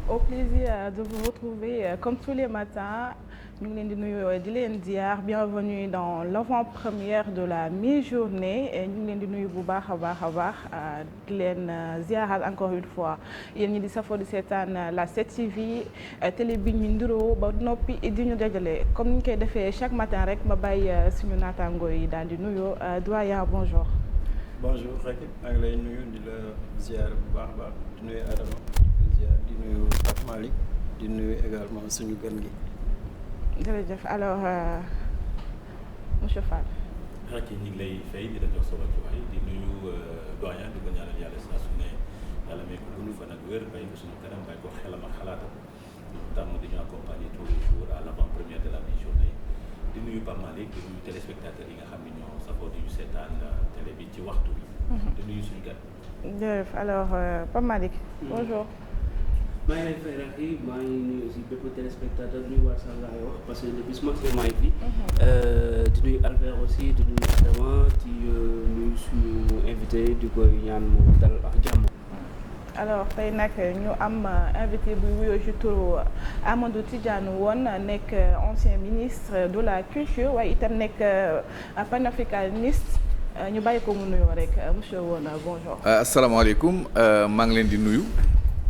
Au plaisir de vous retrouver comme tous les matins. Ñu ngi leen di nuyu di leen ziar bienvenue dans l'avant-première de la mi-journée ñu ngi leen di nuyu bu baax a baax di leen ziaral encore une fois yéen ñi di safoo di seetaan la 7TV télé bi ñu ndiroo ba noppi di ñu dajale comme ni ñu koy defee chaque matin rek ma bàyyi suñu naataango yi daal di nuyoo doyen bonjour. Bonjour Racky maa ngi lay nuyu di la ziar bu baax a baax di nuyu Adama di nuyu Pape Malick di nuyu également suñu gan gi. jërëjëf alors monsieur Fall. Racky ñu ngi lay fay di la jox sa wàccuwaay di nuyu doyen di ko ñaanal yàlla saa su ne yàlla may ko dund fan ak wér bàyyi ko suñu kanam bàyyi ko xelam ak xalaatam tam di ñu accompagner tous les jours à l'avant-première de la mi-journée di nuyu Pape Malick di nuyu téléspectateurs yi nga xam ne ñoo safoo di seetaan télé bi ci waxtu bi. di nuyu suñu gan. jërëjëf alors Pape Malick. bonjour. maa ngi lay fay Racky maa ngi nuyu aussi bépp téléspectateur nuyu waa Sall laay wax parce que depuis ce matin maa ngi fi. di nuyu Albert aussi di nuyu Adama di nuyu suñu invité di koy ñaan mu dal ak jàmm. alors tey nag ñu am invité bu wuyoo ci turu Amadou Tidiane Wone nekk ancien ministre de la culture waaye itam nekk panafricaniste ñu bàyyi ko mu nuyoo rek monsieur Wone bonjour. asalaamaaleykum maa ngi leen di nuyu.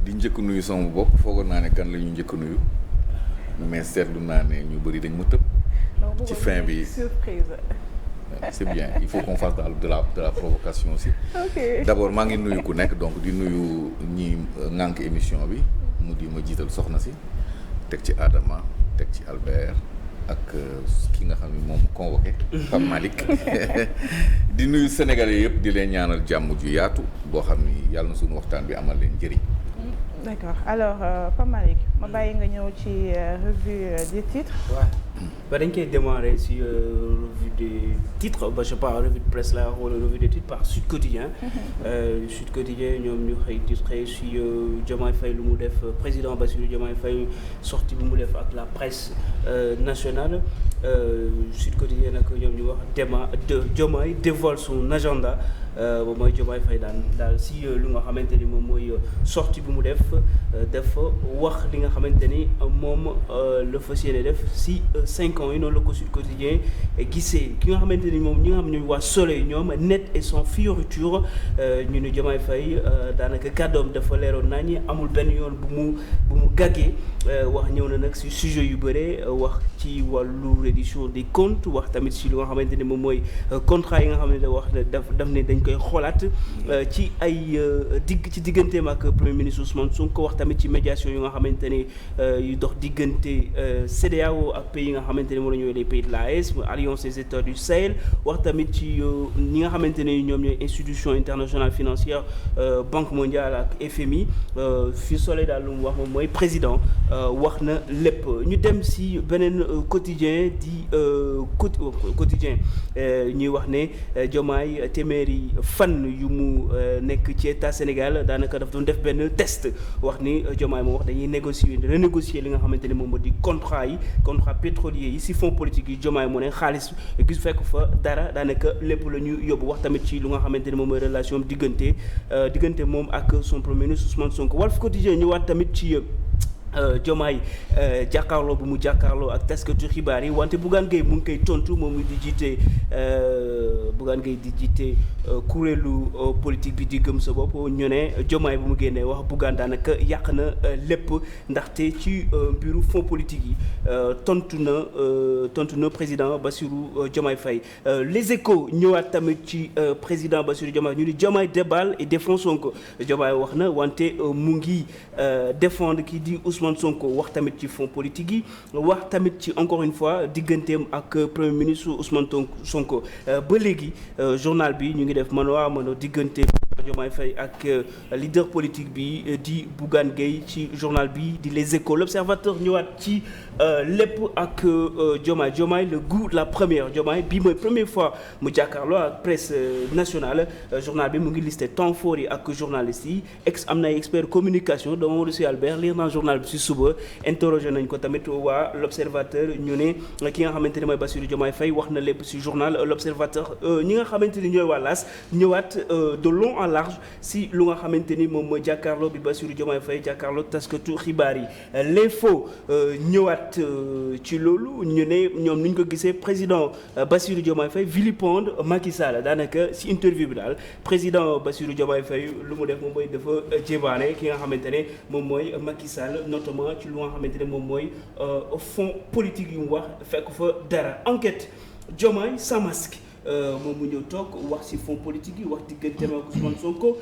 di njëkk nuyu sama bopp foogoon naa ne kan la ñu njëkk nuyu mais seetlu naa ne ñu bëri dañ ma tëb. ci fin bi surprise. c'est bien il faut qu'on fasse de la provocation aussi. ok d'abord maa ngi nuyu ku nekk donc di nuyu ñi ŋànk émission bi mu di ma jiital soxna si teg ci Adama teg ci Albert ak ki nga xam ne moom convoqué Pape Malick di nuyu Sénégalais yëpp di leen ñaanal jàmm ju yaatu boo xam ni yàlla na suñu waxtaan bi amal leen njëriñ. d'accord alors Pape Malick ma bàyyi nga ñëw ci revue des titres. waaw ba dañ koy démarrer si revue des titres ba je sais pas revue de presse la wala revue des titres par Sud Quotidien. Sud Quotidien ñoom ñu xëy titré si Diomaye Faye lu mu def président Bassirou Diomaye Faye sortie bi mu def ak la presse nationale. Sud Quotidien nag ñoom ñu wax Diomaye dévoile son agenda. ba mooy Diomaye Faye daal si lu nga xamante ni moom mooy sortie bi mu def wax li nga xamante ni moom la fas yéene def si 5 ans yi noonu la ko Sud Quotidien gisee ki nga xamante ni moom ñi nga xam ne ñooy waa Soleil ñoom net et sans fioriture ñu ne Diomaye Faye daanaka kàddoom dafa leeroon naa ñi amul benn yoon bu mu gàggee wax ñëw na nag si sujet yu bëre wax ci wàllu reddition des comptes wax tamit si lu nga xamante ni moom mooy contrat yi nga xam ne da wax daf ne dañ koy xoolaat ci ay ci digganteem ak premier ministre Ousmane Sonko wax tamit ci médiation yu nga xamante ni yu dox diggante CEDEAO ak pays yi nga xamante ni moom la ñooy les pays de l'AES Alliance des États du Sahel wax tamit ci ñi nga xamante ni ñoom ñooy institution internationale financière Banque mondiale ak FMI fi Soleil daal lu mu wax moom mooy président wax na lépp ñu dem si beneen quotidien di quotidien ñuy wax ne Diomaye téeméeri fan yu mu nekk ci état Sénégal daanaka daf doon def benn test wax ni Diomaye moo wax dañuy renégocier li nga xamante ni moom moo di contrat pétrolier yi si fonds politique yi Diomaye mu ne xaalis gis fekk fa dara daanaka lépp la ñu yóbbu wax tamit ci lu nga xamante ni moom mooy relation diggante moom ak son premier ministre Ousmane Sonko Walf Quotidien ñëwaat tamit ci Diomaye jàkkaarloo bu mu jàkkaarloo ak taskatu xibaar yi wante Bougane Gueye mu ngi koy tontu moom di jiite Bougane Gueye di jiite kuréelu politique bi di gëm sa bopp ñu ne Diomaye bu mu génnee wax Bougane daanaka yàq na lépp ndaxte ci mbiru fonds politique yi tontu na président Bassirou Diomaye Faye les Échos ñëwaat tamit ci président Bassirou Diomaye ñu ni Diomaye déballe et défend Sonko Diomaye wax na wante mu ngi défendre kii di Ousmane Sonko wax tamit ci fonds politique yi wax tamit ci encore une fois digganteem ak premier ministre Ousmane Sonko ba léegi journal bi ñu ngi def mano diggante Diomaye Faye ak leader politique bi di Bougane Gueye ci journal bi di Les Échos l'Observateur ñëwaat ci lépp ak Diomaye le goût de la première Diomaye bi mooy première fois mu jàkkaarloo ak presse nationale journal bi mu ngi listé temps fort yi ak journalistes yi am na ay expert communication dama Mamadou Sy Albert lire naa journal bi si suba interrogé nañ ko tamit waa l'Observateur ñu ne ki nga xamante ne mooy Bassirou Diomaye Faye wax na lépp si journal l'Observateur ñi nga xamante ni ñooy waa L'As ñëwaat de long en large si lu nga xamante ni moom mooy jàkkaarloo bi Bassirou Diomaye Faye jàkkaarloo taskatu xibaar yi l'info ñëwaat ci loolu ñu ne ñoom ni ñu ko gisee président Bassirou Diomaye Faye vilipende Macky Sall daanaka si interview bi daal président Bassirou Diomaye Faye lu mu def moom mooy dafa jébaane ki nga xamante ne moom mooy Macky Sall notamment ci lu nga xamante ne moom mooy fond politique yu mu wax fekk fa dara enquête Diomaye sans masque moom mu ñëw toog wax ci fond politique yi wax digganteem ak Ousmane Sonko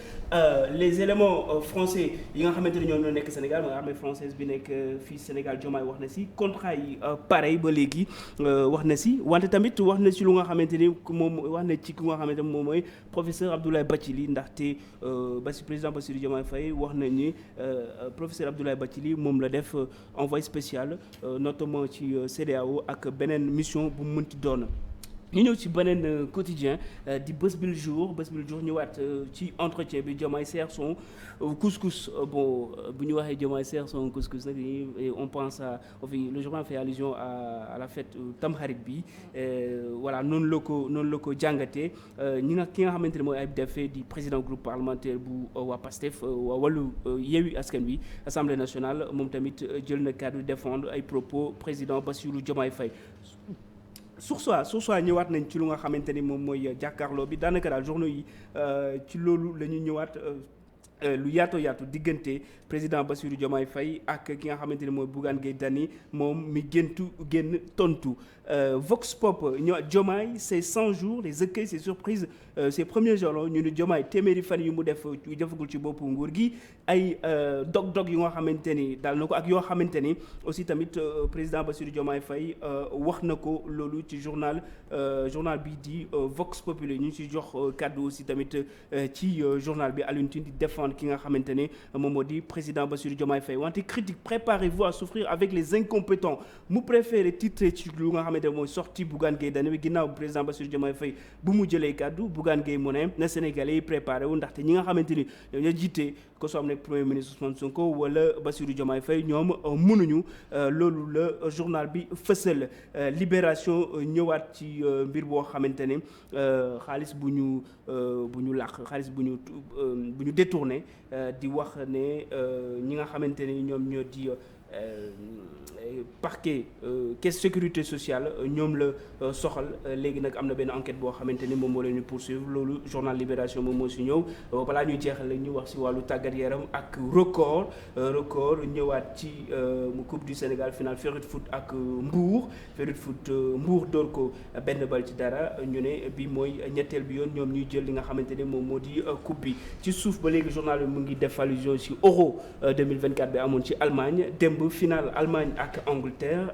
les éléments français yi nga xamante ne ñoom ñoo nekk Sénégal mooy armée française bi nekk fii Sénégal Diomaye wax na ci contrat yi pareil ba léegi wax na ci wante tamit wax na ci lu nga xamante ni moom wax na ci ki nga xamante ne moom mooy professeur Abdoulaye Bathily ndaxte président Bassirou Diomaye Faye wax na ni professeur Abdoulaye Bathily moom la def envoyé spécial notamment ci CEDEAO ak beneen mission bu mu mënti doon. ñu ñëw ci beneen quotidien di Bës Bi Le Jour ñëwaat ci entretien bi Diomaye sert son couscous bon bu ñu waxee Diomaye sert son couscous nag on pense à le journal fait allusion à la fête Tamxarit bi voilà noonu la ko jàngatee ki nga xamante ne mooy Ayib Daffé di président groupe parlementaire bu waa PASTEF waa Wallu Yewwi Askan Wi Assemblée nationale moom tamit jël na kàddu défendre ay propos président Bassirou Diomaye Faye sur soi ñëwaat nañ ci lu nga xamante ni moom mooy jàkkaarloo bi daanaka daal journaux yi ci loolu la ñu ñëwaat lu yaatu diggante président Bassirou Diomaye Faye ak ki nga xamante ni mooy Bougane Gueye Dany moom mi génn tontu Vox Pop Diomaye c'est 100 jours les écueils ses surprises ces premiers jours la ñu ni Diomaye téeméeri fan yu mu defagul ci boppu nguur gi ay dog-dog yu nga xamante ni daal na ko ak yoo xamante ni aussi tamit président Bassirou Diomaye Faye wax na ko loolu ci journal bi di Vox Populi ñu ci jox kàddu aussi tamit ci journal bi Alioune Tine di défendre ki nga xamante ne moom moo di président Bassirou Diomaye Faye wante critique préparez-vous à souffrir avec les incompétents mu préféré titre ci lu nga xamante ne mooy sorti Bougane Gueye Dany bi ginnaaw président Bassirou Diomaye Faye bu mu jëlee kàddu Bougane Gueye mu ne na Sénégalais yi préparé wu ndaxte ñi nga xamante ni ñoo jiite ko soo am nekk premier ministre Ousmane Sonko wala Bassirou Diomaye Faye ñoom mënuñu loolu la journal bi fësal Libération ñëwaat ci mbir boo xamante ne xaalis bu ñu làq xaalis bu ñu détourné di wax ne ñi nga xamante ne ñoom ñoo di parquet caisse sécurité sociale ñoom la soxal léegi nag am na benn enquête boo xamante ni moom moo leen ñu poursuivre loolu journal Libération moom moo si ñëw balaa ñuy jeexal ñu wax si wàllu tàggat yaram ak record ñëwaat ci Coupe du Sénégal finale Ferret Foot ak Mbour Mbour door ko benn bal ci dara ñu ne bi mooy ñetteel bi yoon ñoom ñuy jël li nga xamante ne moom moo di coupe bi ci suuf ba léegi journal bi mu ngi def allusion si Euro 2024 bi amoon ci Allemagne démb finale Allemagne ak Angleterre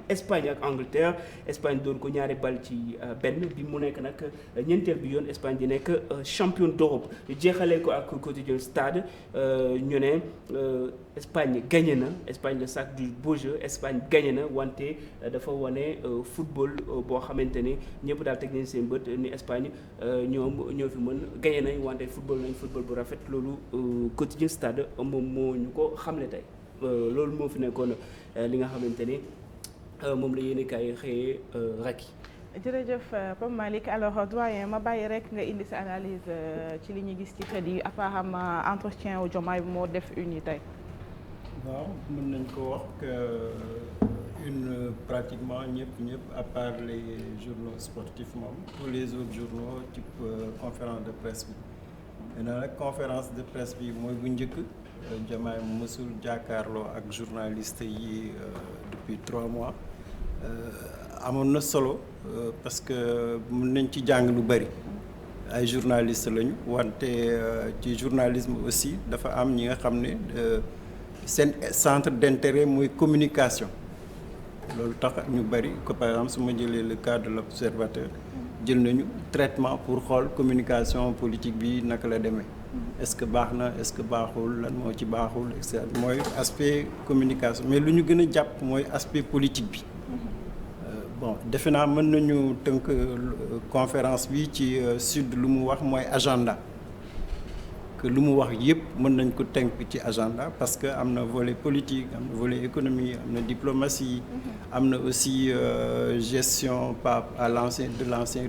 Espagne ak Angleterre Espagne doon ko ñaari bal ci benn bi mu nekk nag ñeenteel bi yoon Espagne di nekk champion d'Europe jeexalee ko ak quotidien Stade ñu ne Espagne gagné na Espagne le sac du beau jeu Espagne gagné na wante dafa wane football boo xamante ni ñëpp daal teg nañ seen bët ni Espagne ñoom ñoo fi mën gagné nañ wante football bu rafet loolu quotidien Stade moom moo ñu ko xamle tey loolu moo fi nekkoon li nga xamante ni moom la yéene kaay xëyee Racky. jërëjëf Pape Malick alors doyen ma bàyyi rek nga indi sa analyse ci li ñu gis ci xët yi apparemment entretien wu Diomaye bi moo def une yi tey. waaw mën nañ ko wax que une pratiquement ñëpp à part les journaux sportifs moom tous les autres journaux type conférence de presse bi maintenant nag conférence de presse bi mooy bu njëkk Diomaye mësul jàkkaarloo ak journaliste yi depuis 3 mois amoon na solo parce que mën nañ ci jàng lu bari ay journaliste lañu wante ci journalisme aussi dafa am ñi nga xam ne seen centre d'intérêt mooy communication loolu tax ñu bari ko par exemple su ma jëlee le cas de l'Observateur jël nañu traitement pour xool communication politique bi naka la demee est-ce que baax na est-ce que baaxul lan moo ci baaxul et cetera mooy aspect communication mais lu ñu gën a jàpp mooy aspect politique bi bon defe naa mën nañu tënk conférence bi ci sud lu mu wax mooy agenda que lu mu wax yépp mën nañ ko tënk ci agenda parce que am na volet politique am na volet économie am na diplomatie am na aussi gestion par à l'ancien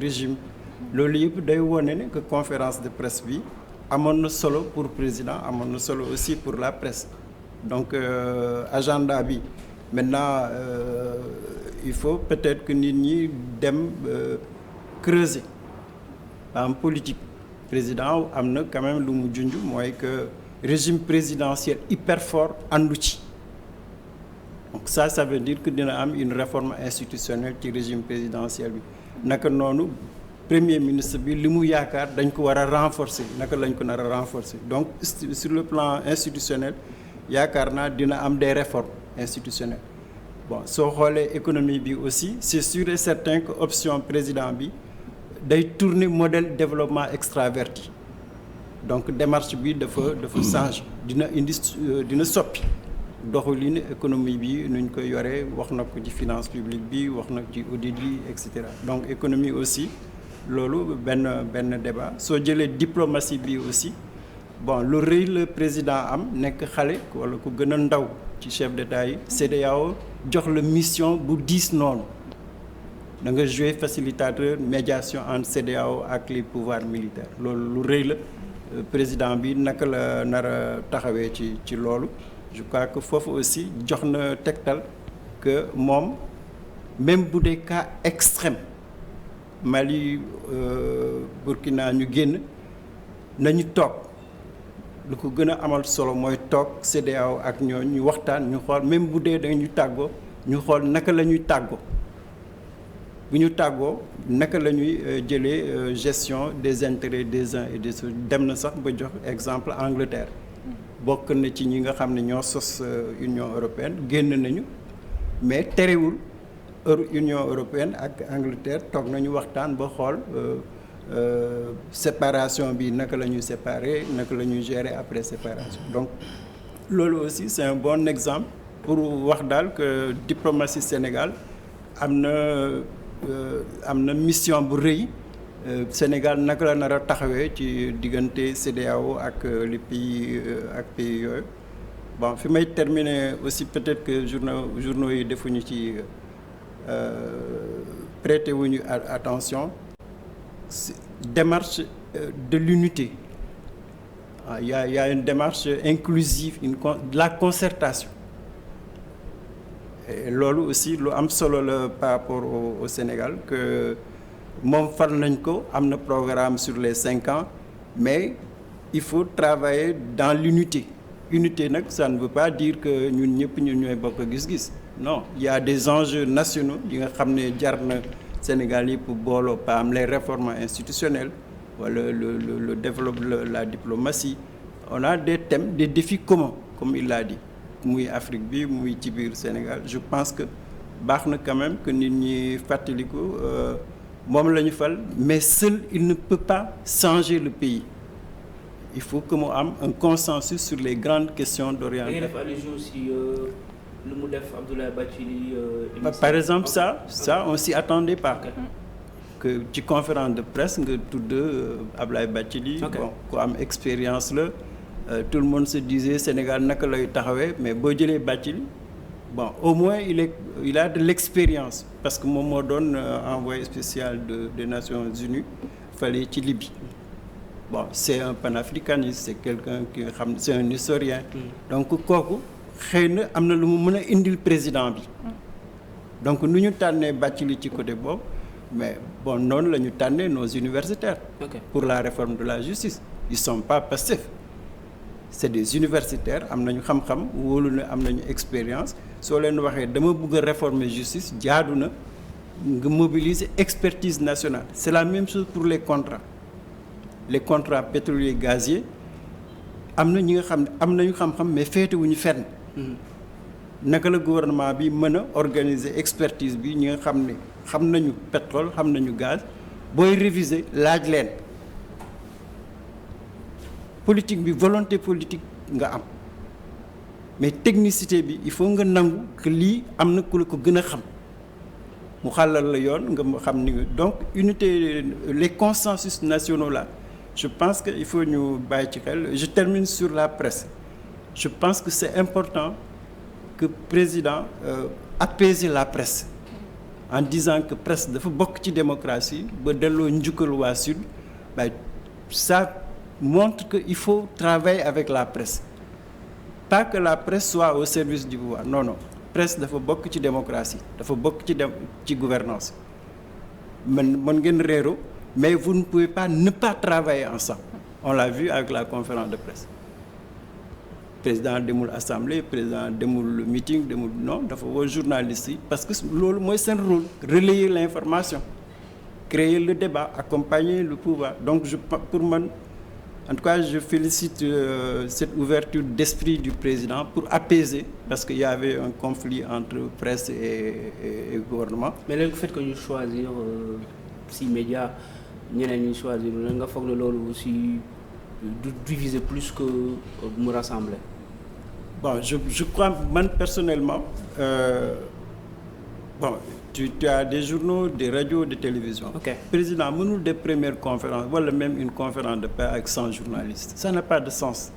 régime loolu yëpp day wone ne que conférence de presse bi amoon na solo pour président amoon na solo aussi pour la presse donc agenda bi maintenant il faut peut-être que nit ñi dem creuser en politique président am na quand même lu mu junj mooy que régime présidentiel hyper fort àndu ci donc ça veut dire que dina am une réforme institutionnelle ci régime présidentiel bi naka noonu premier ministre bi li mu yaakaar dañ ko war a renforcer naka lañ ko nar a renforcer donc sur le plan institutionnel yaakaar naa dina am des réformes institutionnelles bon soo xoolee économie bi aussi c'est sûr et certain que option président bi day tourner modèle développement extraverti donc démarche bi dafa change dina soppi doxalin économie bi nuñ koy yoree wax na ko ci finance publique bi wax na ko ci audit yi et cetera donc économie aussi loolu benn débat soo jëlee diplomatie bi aussi bon lu rëy le président am nekk xale wala ku gën a ndaw ci chef d'État yi CEDEAO jox la mission bu diis noonu da nga jouer facilitateur médiation entre CEDEAO ak les pouvoirs militaires loolu lu rëy la président bi naka la nar a taxawee ci loolu je crois que foofu aussi jox na tegtal que moom même bu dee cas extrême Mali Burkina ñu génn nañu toog lu ko gën a amal solo mooy toog CEDEAO ak ñu waxtaan ñu xool même bu dee dañu tàggoo ñu xool naka la ñuy tàggoo bu ñu tàggoo naka la ñuy jëlee gestion des intérêts des uns et des autres dem na sax ba jox exemple Angleterre bokk na ci ñi nga xam ne ñoo sos Union européenne génn nañu mais terewul Union européenne ak Angleterre toog nañu waxtaan ba xool séparation bi naka la ñuy séparer naka la ñuy gérer après séparation donc loolu aussi c'est un bon exemple pour wax daal que diplomatie Sénégal am na mission bu rëy Sénégal naka la nar a taxawee ci diggante CEDEAO ak les pays yooyu bon fi may terminer aussi peut-être que journaux yi defuñu ci prêter wuñu attention démarche de l'unité il y a une démarche inclusive la concertation et loolu aussi lu am solo la par rapport au Sénégal que moom fal nañ ko am na programme sur les 5 ans mais il faut travailler dans l'unité nag ça ne veut pas dire que ñun ñëpp ñooy bokk gis-gis non il y a des enjeux nationaux yi nga xam ne jar na Sénégal yi pour booloo pa am les réformes institutionnelles wala le développement la diplomatie on a des thèmes des défis communs comme il l'a dit muy Afrique bi muy ci biir Sénégal je pense que baax na quand même que nit ñi fàttaliku moom la ñu fal mais seul il ne peut pas changer le pays il faut que mu am un consensus sur les grandes questions d'orientation. da ngeen def allusion aussi lu mu def Abdoulaye Bathily. par exemple ça on s'y attendait pas. Okay. Que ci conférence de presse nga tudd Abdoulaye Bathily. Okay. Bon ku am expérience la tout le monde se disait Sénégal naka lay taxawee mais boo jëlee Bathily bon au moins il a de l'expérience parce que moom moo doon envoyé spécial des Nations Unies fale ci Libye. Bon c'est un panafricaniste c'est quelqu'un qui xam c'est un historien. Donc kooku xëy na am na lu mu mën a indil président bi. Donc nu ñu tànnee Bathily ci côté boobu mais bon noonu la ñu tànnee nos universitaires. Okay. Pour la réforme de la justice ils sont pas passifs c'est des universitaires am nañu xam-xam wóolu na am nañu expérience soo leen waxee dama bëgg a réformer justice jaadu na nga mobiliser expertise nationale c'est la même chose pour les contrats pétroliers gaziers am na ñi nga xam ne am nañu xam-xam mais féetewuñu fenn. Naka la gouvernement bi mën a organiser expertise bi ñi nga xam ne xam nañu pétrole xam nañu gaz booy réviser laaj leen politique bi volonté politique nga am mais technicité bi il faut nga nangu que lii am na ku la ko gën a xam mu xàllal la yoon nga xam ni donc unité les consensus nationaux là. Je pense qu'il faut ñu bàyyi ci xel je termine sur la presse je pense que c'est important que président apaiser la presse en disant que presse dafa bokk ci démocratie ba delloo njukkal waa Sud ça montre qu'il faut travailler avec la presse. Pas que la presse soit au service du pouvoir. Non. Presse dafa bokk ci démocratie, dafa bokk ci gouvernance. mën ngeen réero, mais vous ne pouvez pas ne pas travailler ensemble. On l'a vu avec la conférence de presse. Président demul assemblée, président demul meeting, non, dafa woo journalistes yi parce que loolu mooy seen rôle, relayer l'information, créer le débat, accompagner le pouvoir. Donc pour man, en tout cas, je félicite cette ouverture d'esprit du président pour apaiser, parce qu'il y avait un conflit entre presse et gouvernement. Mais le fait que ñu choisir si médias ñeneen ñi choisir la nga foog ne loolu aussi du diviser plus que mu rassembler. Bon, je crois, man personnellement, tu as des journaux, des radios, des télévisions. Okay. Président mënul def première conférence wala même une conférence de presse avec 100 journalistes. Ça n'a pas de sens.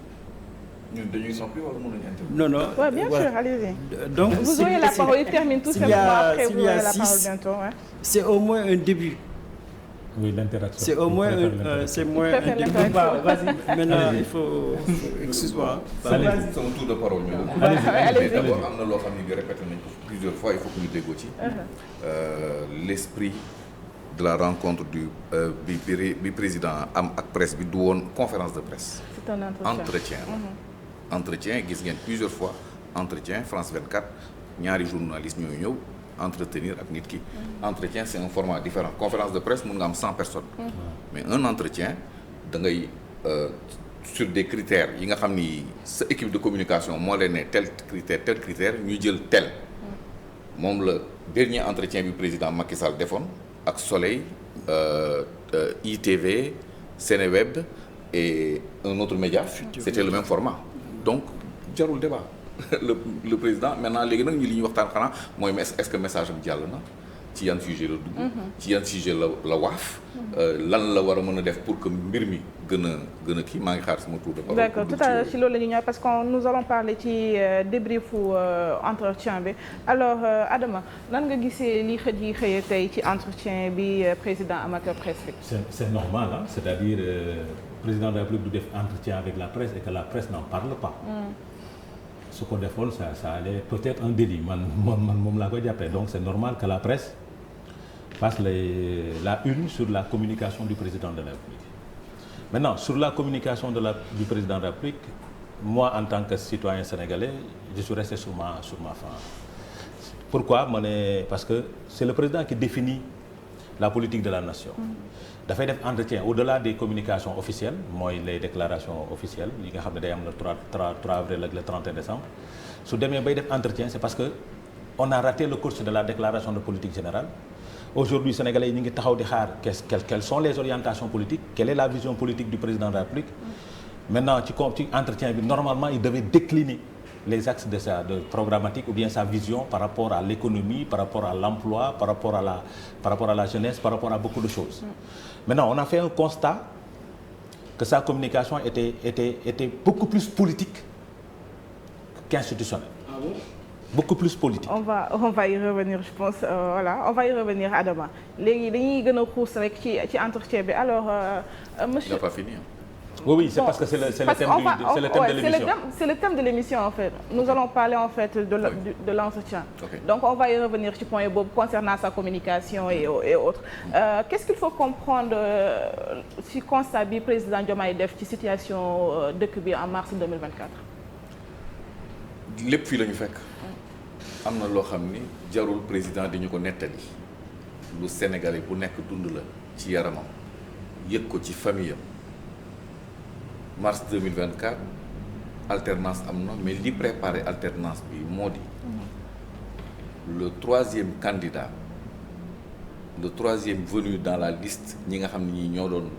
ñun dañuy noppi wala mënuñu intervenir. Non. Ouais, bien sûr, allez-y. Donc, vous aurez la parole, il termine tout simplement après, vous aurez la parole bientôt. Ouais. C'est au moins un début. Oui, l'interaction. C'est au moins un début. Maintenant, il faut... Excuse-moi. C'est un tour de parole. Allez-y. D'abord, am na loo xam ne répété nañ ko plusieurs fois, il faut que ñu déggoo ci. L'esprit de la rencontre bi président am ak presse bi du woon conférence de presse. C'est un entretien. Entretien gis ngeen plusieurs fois entretien France 24 ñaari journalistes ñooy ñëw entretenir ak nit ki. Entretien c'est un format différent. Conférence de presse mun nga am 100 personnes. Mais un entretien da ngay sur des critères yi nga xam ni sa équipe de communication moo leen ne tel critère ñuy jël tel. Moom la dernier entretien bi président Macky Sall defoon ak Soleil, ITV, Seneweb et un autre média. C'était le même format. Donc jarul débat. le président maintenant léegi nag ñu li ñuy waxtaan xanaa mooy est-ce que message am jàll na ci yan sujet la dugg. ci yan sujet la waaf. lan la war a mën a def pour que mbir mi gën a kii maa ngi xaar sama tour de parole. D'accord, tout à l'heure ci loolu la ñu ñëw parce que nous allons parler ci débriefu entretien bi alors Adama nan nga gisee li xëyee tey ci entretien bi président amateur presse bi. C'est normal, hein? C'est-à-dire président de la République du def entretien avec la presse et que la presse n'en parle pas. su ko defoon ça allait peut-être un délit moom laa koy jàppee donc c'est normal que la presse fasse la une sur la communication du président de la République. Maintenant sur la communication du président de la République, moi en tant que citoyen sénégalais je suis resté sur ma faim. Pourquoi parce que c'est le président qui définit la politique de la nation. Dafay def entretien au-delà des communications officielles mooy les déclarations officielles yi nga xam ne day am le 3 avril ak le 31 décembre su demee bay def entretien c'est parce que on a raté le cours de la déclaration de politique générale. Aujourd'hui sénégalais yi ñu ngi taxaw di xaar quelles sont les orientations politiques, quelle est la vision politique du président de la République. Maintenant ci entretien bi normalement il devait décliner les axes de programmatique ou bien sa vision par rapport à l'économie, par rapport à l'emploi, par rapport à la jeunesse, par rapport à beaucoup de choses. Maintenant, on a fait un constat que sa communication était beaucoup plus politique qu'institutionnelle. Ah bon? Beaucoup plus politique. On va y revenir, je pense. On va y revenir, Adama. Léegi dañuy gën a xuus rek ci entretien bi. Alors, monsieur. Il n'a pas fini. Oui, c'est parce que c'est le thème de l'émission. C'est le thème de l'émission en fait. Nous allons parler en fait de l'entretien. Okay. Donc on va y revenir ci point boobu concernant sa communication et autres. Qu'est-ce qu'il faut comprendre ci constat bi président Diomaye def ci situation dëkk bi en mars 2024? lépp fii la ñu fekk. am na loo xam ni jarul président di ñu ko nettali lu Sénégalais bu nekk dund la ci yaramam yëg ko ci famille am. Mars 2024 alternance am na mais li préparé alternance bi moo di le troisième candidat le troisième venu dans la liste ñi nga xam ne ñi ñoo doon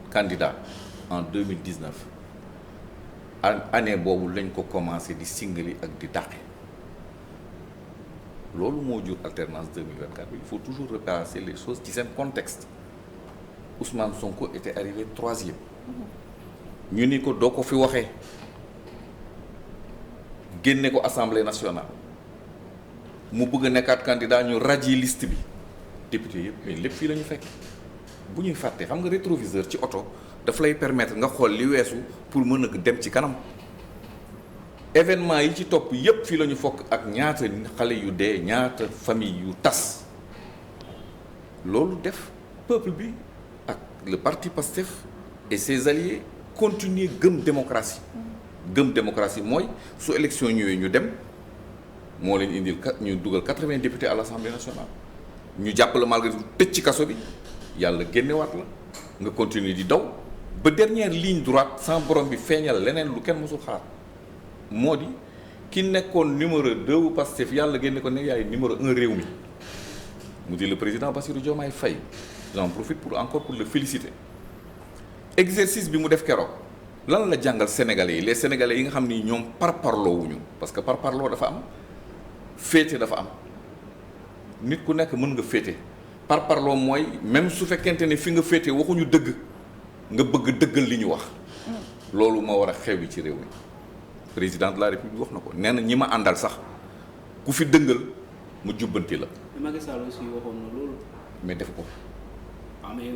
candidat en 2019 année boobu lañ ko commencé di singali ak di dàqe loolu moo jur alternance 2024 bi il faut toujours replacer les choses ci seen contexte. Ousmane Sonko était arrivé troisième. ñu ni ko doo ko fi waxee génne ko assemblée nationale mu bëgg a nekkaat candidat ñu radier liste bi député yëpp mais lépp fii la ñu fekk bu ñuy fàtte xam nga rétroviseur ci oto daf lay permettre nga xool li weesu pour mën a dem ci kanam. événement yi ci topp yépp fii la ñu fokk ak ñaata xale yu dee ñaata famille yu tas loolu def peuple bi ak le parti PASTEF et ses alliés continuer gëm démocratie mooy su élection ñëwee ñu dem moo leen indil ñu dugal 80 députés à l'Assemblée nationale ñu jàpp la malgré tout tëj ci kaso bi yàlla génnewaat la nga continuer di daw ba dernière ligne droite sans borom bi feeñal leneen lu kenn mësul xalaat moo di ki nekkoon numéro 2 bu Pastef yàlla génne ko ne yaay numéro 1 réew mi mu di le président Bassirou Diomaye Faye j'en profite pour le féliciter exercice bi mu def keroog lan la jàngal sénégalais yi les sénégalais yi nga xam ni ñoom parparloowuñu parce que parparloo dafa am féete dafa am nit ku nekk mën nga féete parparloo mooy même su fekkente ne fi nga féete waxuñu dëgg nga bëgg dëggal li ñu wax loolu moo war a xew bi ci réew mi président de la république wax na ko nee na ñi ma àndal sax ku fi dëngal mu jubbanti la. Macky Sall aussi waxoon na loolu. mais def ko.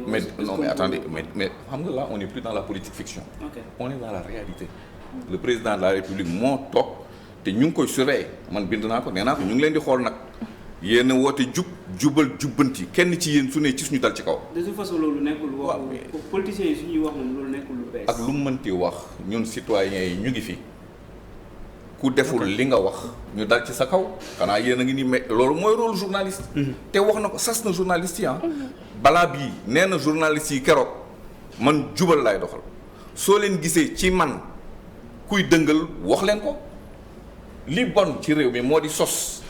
mais non mais attendez mais xam nga là on est plus dans la politique fiction. Okay. On est dans la réalité. Le président de la république moo toog te ñu ngi koy surveiller man bind naa ko nee naa ko ñu ngi leen di xool nag yéen a woote jubal jubbanti kenn ci yéen su ne ci suñu dal ci kaw. de toute façon loolu nekkul wax. politiciens yi suñuy wax moom loolu nekkul lu bees. ak lu mu mënti wax ñun citoyens yi ñu ngi fi ku deful li nga wax ñu dal ci sa kaw xanaa yéen a ngi ni mais loolu mooy rôle journaliste. te wax na ko sas na journaliste yi balaa bii nee na journaliste yi keroog man jubal laay doxal soo leen gisee ci man kuy dëngal wax leen ko li bon ci réew mi moo di sos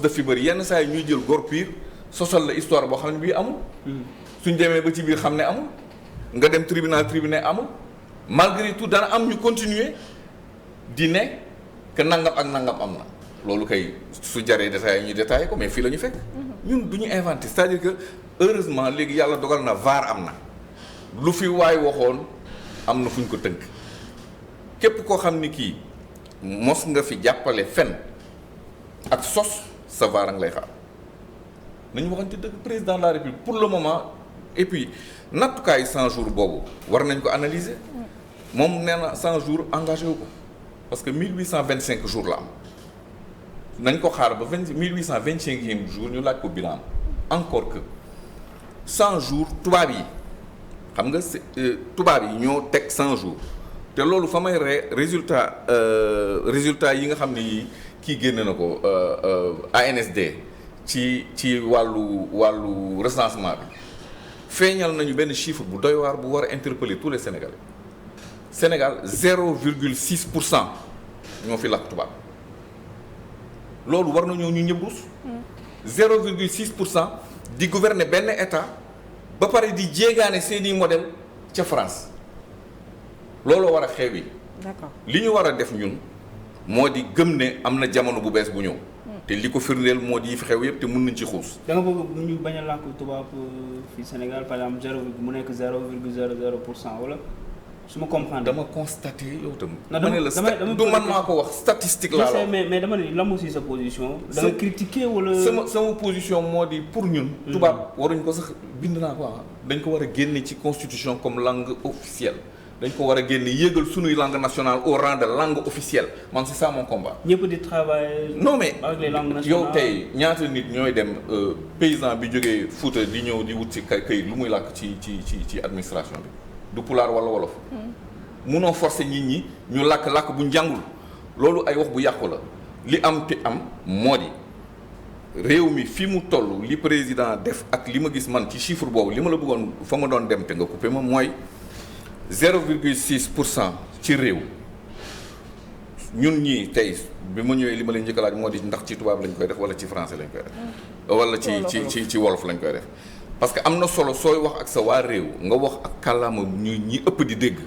de fi bëri yenn saa yi ñuy jël góor piir sosal la histoire boo xam ne bii amul suñ demee ba ci biir xam ne amul nga dem tribunal amul malgré tout dana am ñu continuer di ne que nangam ak nangam am na loolu kay su jaree détaillé ñu détaillé ko mais fii la ñu fekk ñun du ñu inventé c'est-à-dire que heureusement léegi yàlla dogal na VAR am na lu fi waay waxoon am na fu ñu ko tënk képp koo xam ni kii mos nga fi jàppale fen ak sos sa VAR a ngi lay xaar nañu waxante dëgg président de la République pour le moment et puis nattukaayu 100 jours boobu war nañ ko analyser moom nee na 100 jours engagé wu ko parce que 1825 jours la am nañ ko xaar ba 1825e jour ñu laaj ko bilan encore que 100 jours tubaab yi xam nga tubaab yi ñoo teg 100 jours te loolu fa may résultat yi nga xam ni kii génne na ko ANSD ci wàllu recensement bi feeñal nañu benn chiffre bu doy waar bu war a interpeller tous les Sénégalais Sénégal 0,6% ñoo fi làkk tubaab loolu war nañoo ñu ñëpp rus 0,6% di gouverner benn état ba pare di jéegaane seeni modèle ca France looloo war a xewi. D'accord. li ñu war a def ñun moo di gëm ne am na jamono bu bees bu ñëw. te li ko firndeel moo di yi fi xew yëpp te mën nañ ci xuus. da nga bëgg ñu bañ a làkk tubaab fii Sénégal par exemple mu nekk 0,00% wala su ma comprendre. dama constaté yow tam. non dama ne la du man maa ko wax statistique laa la mais dama ne lan aussi sa position. da nga critiquer wala. sama position moo di pour ñun. tubaab waruñ ko sax bind naa ko dañ ko war a génne ci constitution comme langue officielle. dañ ko war a génne yéegal sunuy langue nationale au rang de langue officielle man c'est ça mon combat. ñëpp di travailler. non mais avec les langues nationales yow tey ñaata nit ñooy dem paysan bi jógee Fouta di ñëw di wut ci kayit lu muy làkk ci administration bi du pulaar wala wolof. munoo forcer nit ñi ñu làkk bu njàngul loolu ay wax bu yàqu la li am te am moo di réew mi fi mu toll li président def ak li ma gis man ci chiffre boobu li ma la bëggoon fa ma doon dem te nga coupé ma mooy. 0,6% ci réew ñun ñii tey bi ma ñëwee li ma leen njëkk a laaj moo di ndax ci tubaab lañ koy def wala ci français lañ koy def. wala ci wolof lañ koy def. parce que am na solo sooy wax ak sa waa réew nga wax ak kàllaama ñi ëpp di dégg.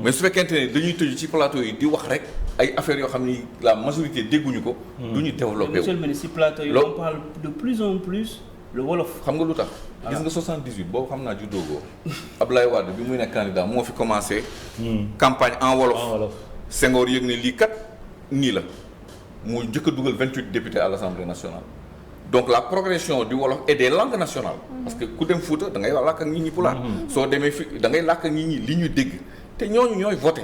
mais su fekkente ne dañuy tëju ci plateau yi di wax rek ay affaires yoo xam ni la majorité dégguñu ko. du ñu développé wu. monsieur le ministre ci plateau yi on parle de plus en plus le wolof. xam nga lu tax. gis nga 78 boobu xam naa juddoogoo Abdoulaye Wade bi muy nekk candidat moo fi commencé. campagne en wolof. Senghor yëg ne lii kat nii la mu njëkk a dugal 28 députés à l'Assemblée nationale donc la progression du wolof et des langues nationales. parce que ku dem Fuuta da ngay làkk ak nit ñi pulaar. soo demee fi da ngay làkk ak nit ñi li ñu dégg te ñooñu ñooy voté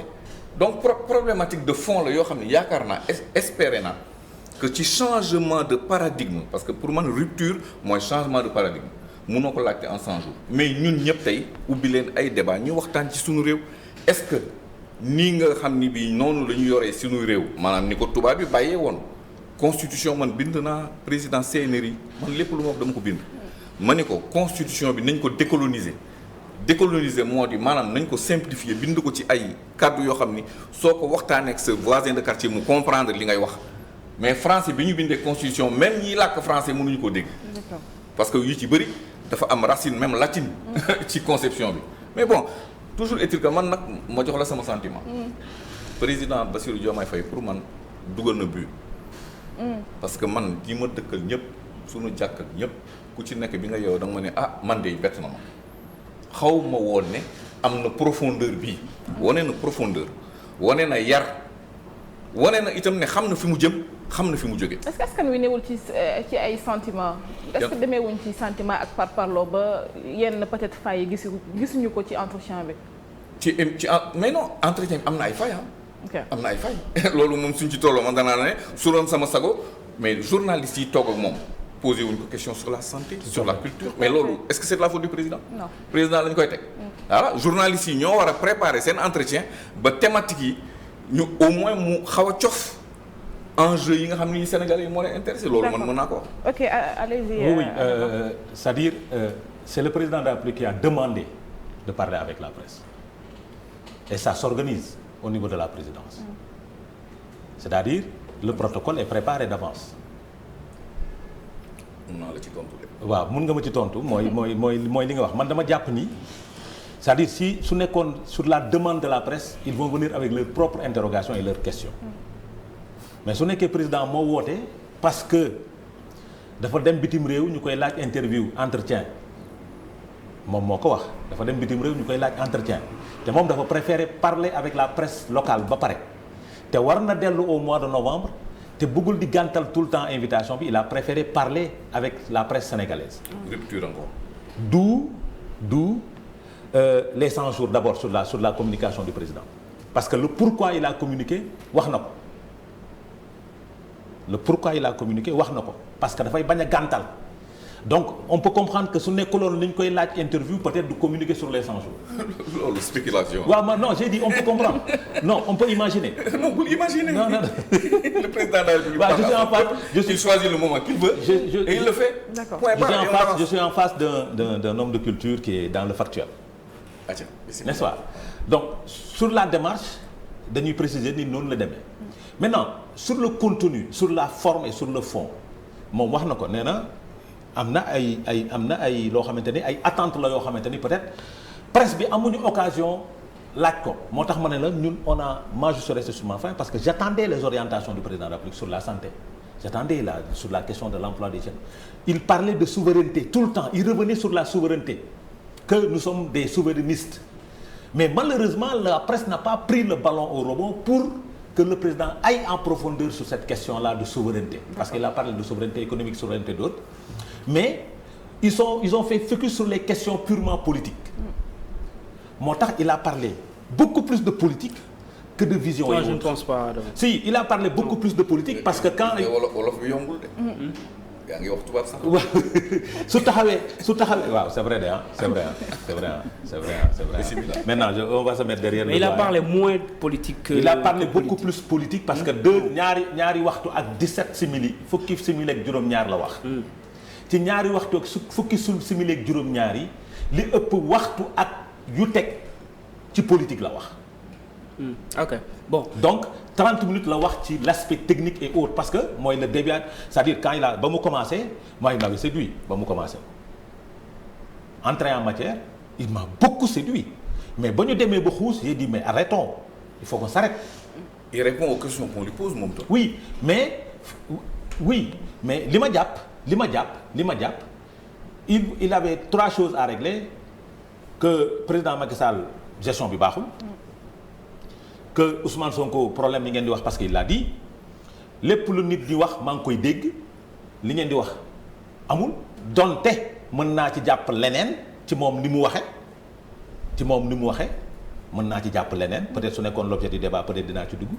donc problématique de fond la yoo xam ne yaakaar naa espérer naa que ci changement de paradigme parce que pour man rupture mooy changement de paradigme mënoo ko laajte en 100 jours mais ñun ñëpp tey ubbi leen ay débat ñu waxtaan ci suñu réew est-ce que nii nga xam ni bii noonu la ñu yoree suñu réew maanaam ni ko tubaab bi bàyyee woon constitution man bind naa président CNRI man lépp lu ma wax dama ko bind ma ni ko constitution bi nañ ko décoloniser moo di maanaam nañ ko simplifier bind ko ci ay kàddu yoo xam ni soo ko waxtaanee ak sa voisin de quartier mu comprendre li ngay wax mais français bi ñu bindee constitution même ñiy làkk français mënuñu ko dégg parce que yu ci bëri dafa am racine même latine ci conception bi mais bon toujours est-il que man nag ma jox la sama sentiment président Bassirou Diomaye Faye pour man dugal na but parce que man ñi ma dëkkal ñëpp suñu jàkk ak ñëpp ku ci nekk bi nga yow da nga ma ne man de bett na ma xaw ma woon ne am na profondeur bii wane na profondeur wane na yar wane na itam ne xam na fi mu jëm xam na fi mu jóge est-ce que askan wi newul ci ay sentiment est-ce que demeewuñ ci sentiment ak parparloo ba yenn peut-être failles yi gisuñu ko ci entretien bi mais non entretien bi am na ay failles ok am na ay failles loolu moom suñ ci tolloo man danaa ne su doon sama sago mais journalistes yi toog ak moom posé wuñ ko question sur la santé sur la culture mais loolu est-ce que c'est de la faute du président non président lañ koy teg voilà journalistes yi ñoo war a préparer seen entretien ba thématique yi ñu au moins mu xaw a cof enjeu yi nga xam ni Sénégalais yi moo leen intéressé loolu man mën naa ko wax ok allez-y oui c'est-à-dire c'est le président de la République qui a demandé de parler avec la presse et ça s'organise au niveau de la présidence c'est-à-dire le protocole est préparé d'avance mun naa la ci tontu de. waaw mun nga ma ci tontu mooy li nga wax man dama jàpp ni c'est-à-dire si su nekkoon sur la demande de la presse ils vont venir avec leurs propres interrogations et leurs questions mais su nekkee président moo woote parce que dafa dem bitim réew ñu koy laaj interview entretien moom moo ko wax dafa dem bitim réew ñu koy laaj entretien te moom dafa préférer parler avec la presse locale ba pare te war na dellu au mois de novembre te bëggul di gàntal tout le temps invitation bi il a préféré parler avec la presse sénégalaise. Rupture encore. D'où les 100 jours d'abord sur la communication du président parce que le pourquoi il a communiqué wax na ko le pourquoi il a communiqué wax na ko parce que dafay bañ a gàntal donc on peut comprendre que su nekkuloon li ñu koy laaj interview peut-être du communiquer sur les 100 jours. loolu spéculation. waaw man non j'ai dit on peut comprendre non on peut imaginer. non bul imaginer. non. le président de la République. waaw je suis en face il choisit le moment qu'il veut. et il le fait. D'accord. Je suis en face d'un homme de culture qui est dans le factuel. N'est-ce pas? Donc sur la démarche dañuy préciser ni noonu la demee. Maintenant sur le contenu sur la forme et sur le fond moom wax na ko nee na am na ay loo xamante ni ay attentes la yoo xamante ni peut-être presse bi amuñu occasion laaj ko moo tax ma ne la ñun moi je suis resté sur ma faim parce que j'attendais les orientations du président de la République sur la santé j'attendais sur la question de l'emploi des jeunes il parlait de souveraineté tout le temps il revenait sur la souveraineté que nous sommes des souverainistes mais malheureusement la presse n'a pas pris le ballon au rebond pour que le président aille en profondeur sur cette question-là de souveraineté parce qu'il a parlé de souveraineté économique souveraineté d'autres mais ils ont fait focus sur les questions purement politiques moo tax il a parlé beaucoup plus de politique que de vision. Moi, je ne pense pas. Si il a parlé beaucoup plus de politique parce que quand. wolof bi yombul de. yaa ngi wax tubaab sax. waaw su taxawee waaw c'est vrai de ah c'est vrai. Maintenant on va se mettre derrière. Mais il a parlé moins politique que. Il a parlé beaucoup plus politique parce que ñaari waxtu ak 17 simili fukki simili ak juróom-ñaar la wax. ci ñaari waxtu ak fukki simili ak juróom-ñaar yi li ëpp waxtu ak yu teg ci politique la wax. Ok bon donc 30 minutes la wax ci l'aspect technique et autres parce que mooy le début c'est-à-dire quand ba mu commencé moi il m'avait séduit ba mu commencé entrée en matière il m'a beaucoup séduit mais ba ñu demee ba xuus j'ai dit mais arrêtons il faut qu'on s'arrête. Il répond aux questions qu'on lui pose moom tam. oui mais li ma jàpp il avait 3 choses à régler que président Macky Sall gestion bi baaxul. que Ousmane Sonko problème yi ngeen di wax parce qu'il l'a dit lépp lu nit di wax maa ngi koy dégg li ngeen di wax amul donte mën naa ci jàpp leneen ci moom ni mu waxe mën naa ci jàpp leneen peut-être su nekkoon l'objet du débat peut-être dinaa ci dugg.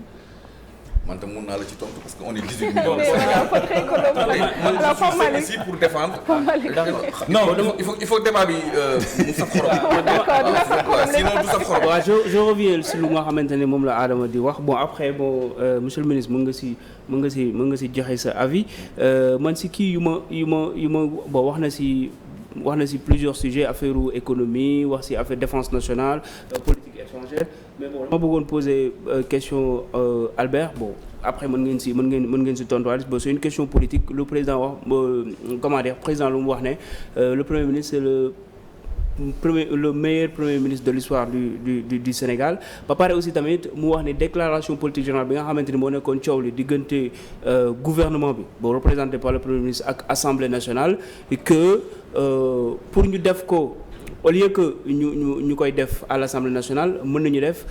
man tam mun naa la ci tontu parce que on est 18 millions. man ici pour défendre. non il faut débat bi mu saf xorom. sinon du saf xorom. waaw je reviens si lu nga xamante ne moom la Adama di wax bon après bon monsieur le ministre mën nga si joxe sa avis man si kii yu ma bon wax na si plusieurs sujets affaire économie wax si affaire défense nationale politique étrangère mais bon dama bëggoon poser question Albert bon après mën ngeen si tontuwaat bon c'est une question politique le président wax comment dire président lu mu wax ne le premier ministre c'est le meilleur premier ministre de l'histoire du Sénégal ba pare aussi tamit mu wax ne déclaration politique générale bi nga xamante ni moo nekkoon coow li diggante gouvernement bi bon représenté par le premier ministre ak assemblée nationale et que pour ñu def ko au lieu que ñu koy def à l'assemblée nationale mën nañu def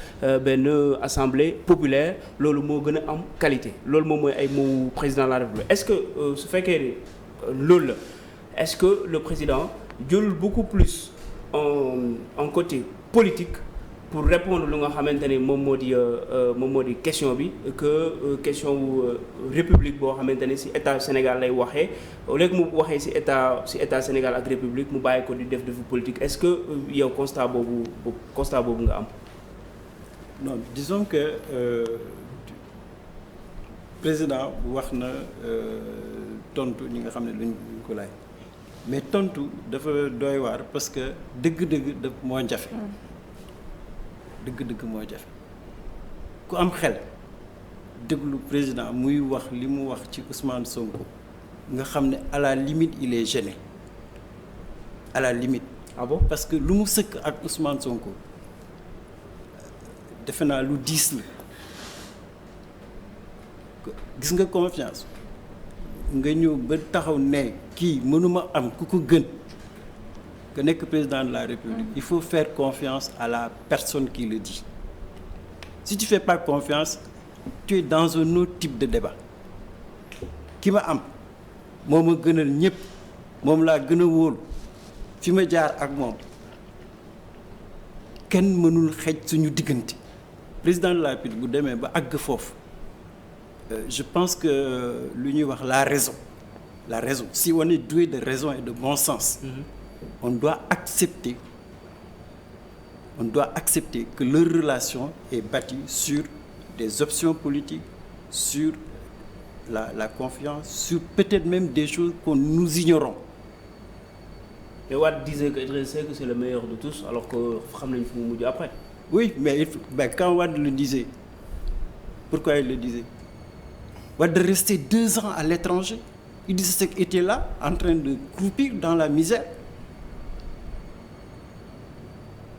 benn assemblée populaire loolu moo gën a am qualité loolu moom mooy ay mots président de la République est-ce que su fekkee ni loolu la est-ce que le président jël beaucoup plus en côté politique pour répondre lu nga xamante ni moom moo di question bi que question wu république boo xamante ni ci état Sénégal lay waxee au lieu que mu waxee ci état Sénégal ak république mu bàyyi ko di def politique est-ce que yow constat boobu nga am. non disons que président wax na tontu ñi nga xam ne luñ ko laaj mais tontu dafa doy waar parce que dëgg-dëgg daf moo jafe. dëgg-dëgg moo jafe ku am xel déglu président muy wax li mu wax ci Ousmane Sonko nga xam ne à la limite il est gêné à la limite. Ah bon? Parce que lu mu sëkk ak Ousmane Sonko defe naa lu diis la gis nga confiance nga ñëw ba taxaw ne kii mënuma am ku ko gën. que nekk président de la République il faut faire confiance à la personne qui le dit si tu fais pas confiance tu es dans un autre type de débat ki ma am moo ma gënal ñëpp moom laa gën a wóolu fi ma jaar ak moom kenn mënul xej suñu diggante président de la République bu demee ba àgg foofu je pense que lu ñuy wax la raison si on est doué de raison et de bon sens on doit accepter que leur relation est bâtie sur des options politiques, sur la confiance, sur peut-être même des choses que nous ignorons. Et Wade disait que c'est le meilleur de tous, alors que xam nañ fu mu mujj après. Oui, mais quand Wade le disait, pourquoi il le disait? Wade restait 2 ans à l'étranger. Idrissa Seck était là, en train de croupir dans la misère.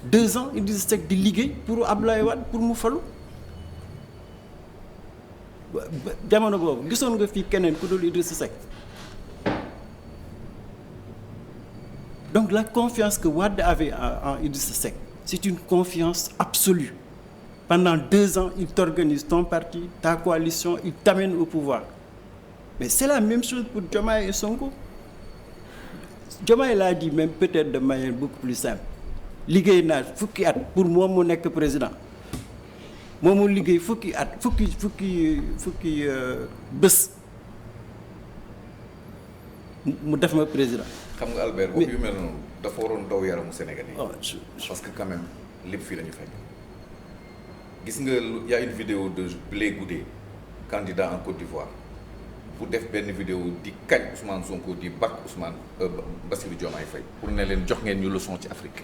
2 ans Idrissa Seck di liggéey pour Abdoulaye Wade pour mu falu jamono boobu gisoon nga fii keneen ku dul Idrissa Seck donc la confiance que Wade avait en Idrissa Seck c'est une confiance absolue pendant 2 ans il t'organise ton parti ta coalition il t'amène au pouvoir mais c'est la même chose pour Diomaye et Sonko Diomaye l'a dit même peut-être de manière beaucoup plus simple liggéey naa fukki at pour moom mu nekk président moom mu liggéey fukki bés mu def ma président. xam nga Albert wax yu mel noonu dafa waroon daw yaramu Sénégalais yi. parce que quand même lépp fii la ñu fekk. gis nga y a une vidéo de Blé Goudé candidat en Côte d'Ivoire pour def benn vidéo di kañ Ousmane Sonko di bakk Ousmane Bassirou Diomaye Faye pour ne leen jox ngeen ñu leçon ci Afrique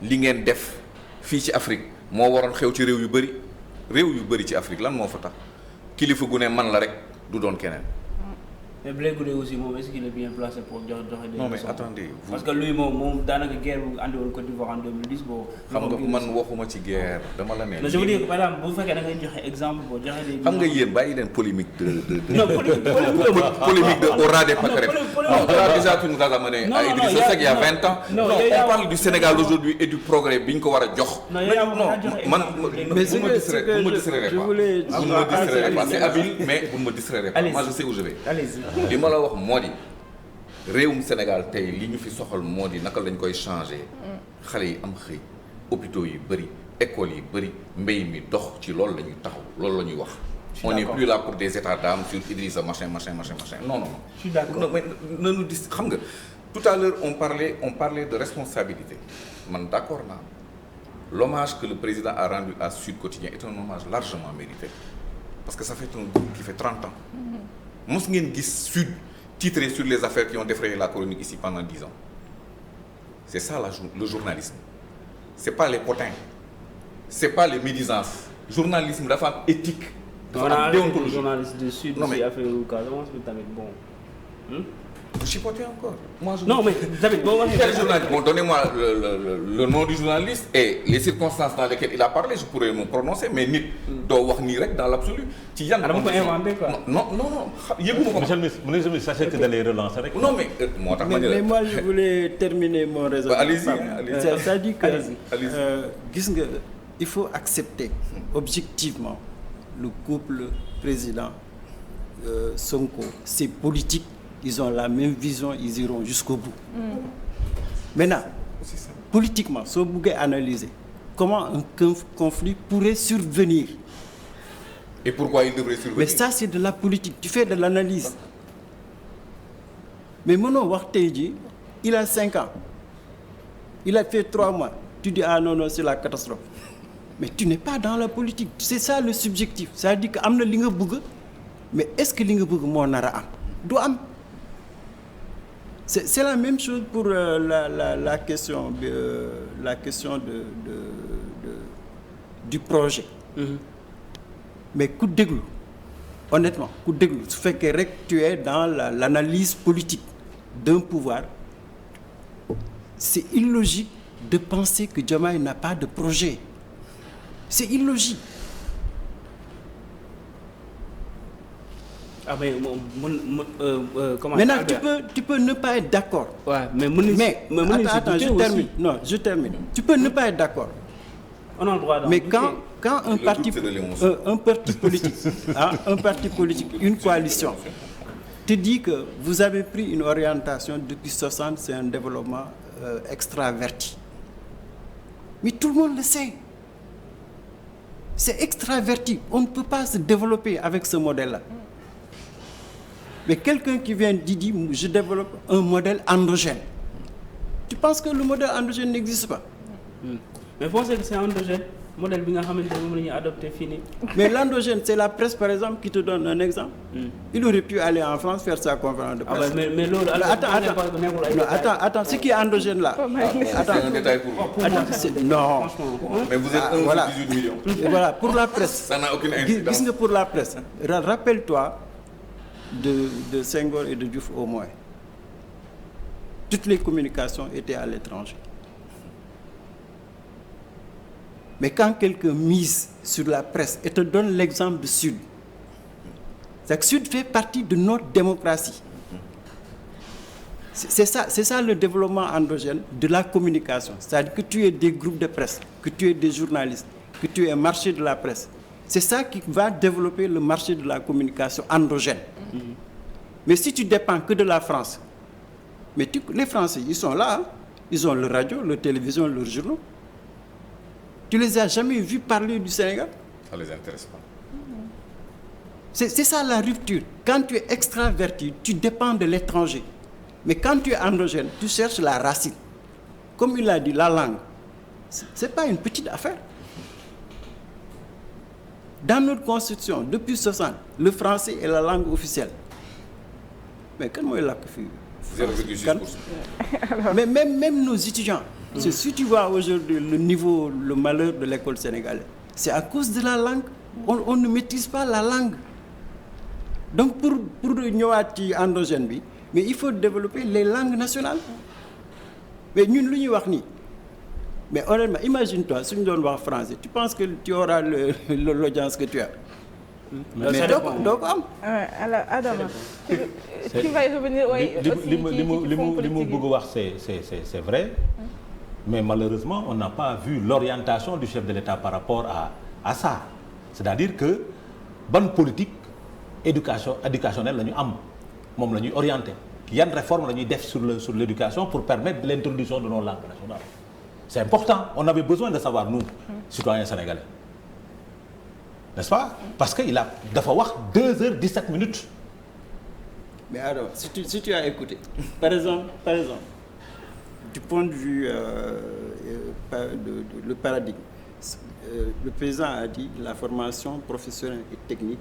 li ngeen def fii ci Afrique moo waroon xew ci réew yu bëri ci Afrique lan moo fa tax kilifa gu ne man la rek du doon keneen. mais Blé Goudé aussi moom est-ce qu'il est bien placé pour joxe des non mais attendez parce que lui moom daanaka guerre bu andi woon Côte d'Ivoire en 2010 boo. xam nga man waxuma ci guerre dama la ne. je veux dire par exemple bu fekkee da ngay joxe exemple boo joxe des. xam nga yéen bàyyi leen polémique de. non polémique de au ras des pâquerettes. non déjà tu nous as amené à Idrissa Seck il y a 20 ans. non on parle du Sénégal aujourd'hui et du progrès bi ñu ko war a jox. non man mais bu ma distraire pas c'est habile mais bu ma distraire pas moi je sais où je vais. li ma la wax moo di réewum Sénégal tey li ñu fi soxal moo di naka lañ koy changer xale yi am xëy hôpitaux yi bëri écoles yi bëri mbéy mi dox ci loolu la ñuy taxaw loolu la ñuy wax. On n'est plus là pour des états d'âme sur Idrissa machin. Non. Je suis d'accord. Non, mais ne nous dis xam nga tout à l'heure on parlait de responsabilité man d'accord naa l'hommage que le président a rendu à Sud Quotidien est un hommage largement mérité parce que ça fait un groupe qui fait 30 ans mos ngeen gis Sud titré sur les affaires qui ont défrayé la chronique ici pendant 10 ans c'est ça le journalisme c'est pas les potins c'est pas les médisances journalisme dafa am éthique. dafa am déontologie journaliste du Sud. Non mais affaire Casamance bi tamit bon. Vous chipotez encore. Moi, non mais tamit boo waxee. Quel journaliste? Bon, donnez-moi le nom du journaliste et les circonstances dans lesquelles il a parlé, je pourrais me prononcer, mais nit doo wax nii rek dans l'absolu. ci yan dama ko inventé quoi. non yëguma ko. Monsieur le ministre sachez que da lay relancer rek. Non mais moo tax ma mais moi je voulais terminer mon raisonnement. Allez-y. C'est-à-dire que Allez-y. gis nga il faut accepter objectivement le couple président Sonko, c'est politique. Ils ont la même vision, ils iront jusqu'au bout. Maintenant, politiquement, soo buggee analyser comment un conflit pourrait survenir. Et pourquoi il devrait survenir? Mais ça, c'est de la politique. Tu fais de l'analyse. Mais mënoo wax tey jii, il a 5 ans. Il a fait 3 mois. Tu dis ah non, c'est la catastrophe. Mais tu n'es pas dans la politique. C'est ça le subjectif. C'est-à-dire que am na li nga bëgg, mais est-ce que li nga bëgg moo nar a am? Du am. C'est la même chose pour la question du projet. Mais ku déglu honnêtement ku déglu su fekkee rek tu es dans l'analyse politique d'un pouvoir, c'est illogique de penser que Diomaye n'a pas de projet. C'est illogique. Ah mais comment maintenant tu peux ne pas être d'accord. Ouais, mais attends, je termine. Non, je termine. Tu peux ne pas être d'accord. On a le droit d'en mais douter. quand un parti politique, une coalition te dit que vous avez pris une orientation depuis 60, c'est un développement extraverti. Mais tout le monde le sait. C'est extraverti. On ne peut pas se développer avec ce modèle-là. Mais quelqu'un qui vient dire je développe un modèle endogène. Tu penses que le modèle endogène n'existe pas? Mais pensez que c'est endogène. Modèle bi nga xamante ne moom la ñuy adopté fii nii. Mais l'endogène, c'est la presse par exemple qui te donne un exemple. Il aurait pu aller en France faire sa conférence de presse. Mais loolu. Attends, ce qui est endogène là. C'est un détail pour vous. Non. Mais vous êtes 1,18 million. Et voilà, pour la presse. Ça n'a aucune incidence. Gis nga pour la presse. Rappelle-toi de Senghor et de Diouf au moins. Toutes les communications étaient à l'étranger. Mais quand quelqu'un mise sur la presse et te donne l'exemple de Sud, c'est que Sud fait partie de notre démocratie. C'est ça le développement endogène de la communication. C'est-à-dire que tu aies des groupes de presse, que tu aies des journalistes, que tu aies un marché de la presse. C'est ça qui va développer le marché de la communication endogène. Mais si tu dépends que de la France, mais les Français, ils sont là, hein? Ils ont leur radio, leur télévision, leurs journaux. Tu les as jamais vus parler du Sénégal? Ça les intéresse pas. C'est ça la rupture. Quand tu es extraverti, tu dépends de l'étranger. Mais quand tu es endogène, tu cherches la racine. Comme il l'a dit, la langue. C'est pas une petite affaire. Dans notre constitution, depuis 60, le français est la langue officielle. Mais quand moi, il a fait 0,6%. Mais même nos étudiants. Si tu vois aujourd'hui le malheur de l'école sénégalaise, c'est à cause de la langue. On ne maîtrise pas la langue. Donc pour ñëwaat ci endogène bi, mais il faut développer les langues nationales. Mais ñun lu ñuy wax nii, mais honnêtement, imagine-toi suñu doon wax français, tu penses que tu auras l'audience que tu as? Mais doo ko am. Alors Adama, tu vas y revenir. li mu bëgg wax c'est vrai. Mais malheureusement, on n'a pas vu l'orientation du chef de l'État par rapport à ça. C'est-à-dire que bonne politique éducationnelle la ñu am moom la ñuy orienté yan réforme la ñuy def sur l'éducation pour permettre l'introduction de nos langues nationales. C'est important, on avait besoin de savoir nous citoyens sénégalais, n'est-ce pas? Parce que il a dafa wax 2h17. Mais alors, si tu as écouté, par exemple, du point de vue le paradigme, le président a dit la formation professionnelle et technique,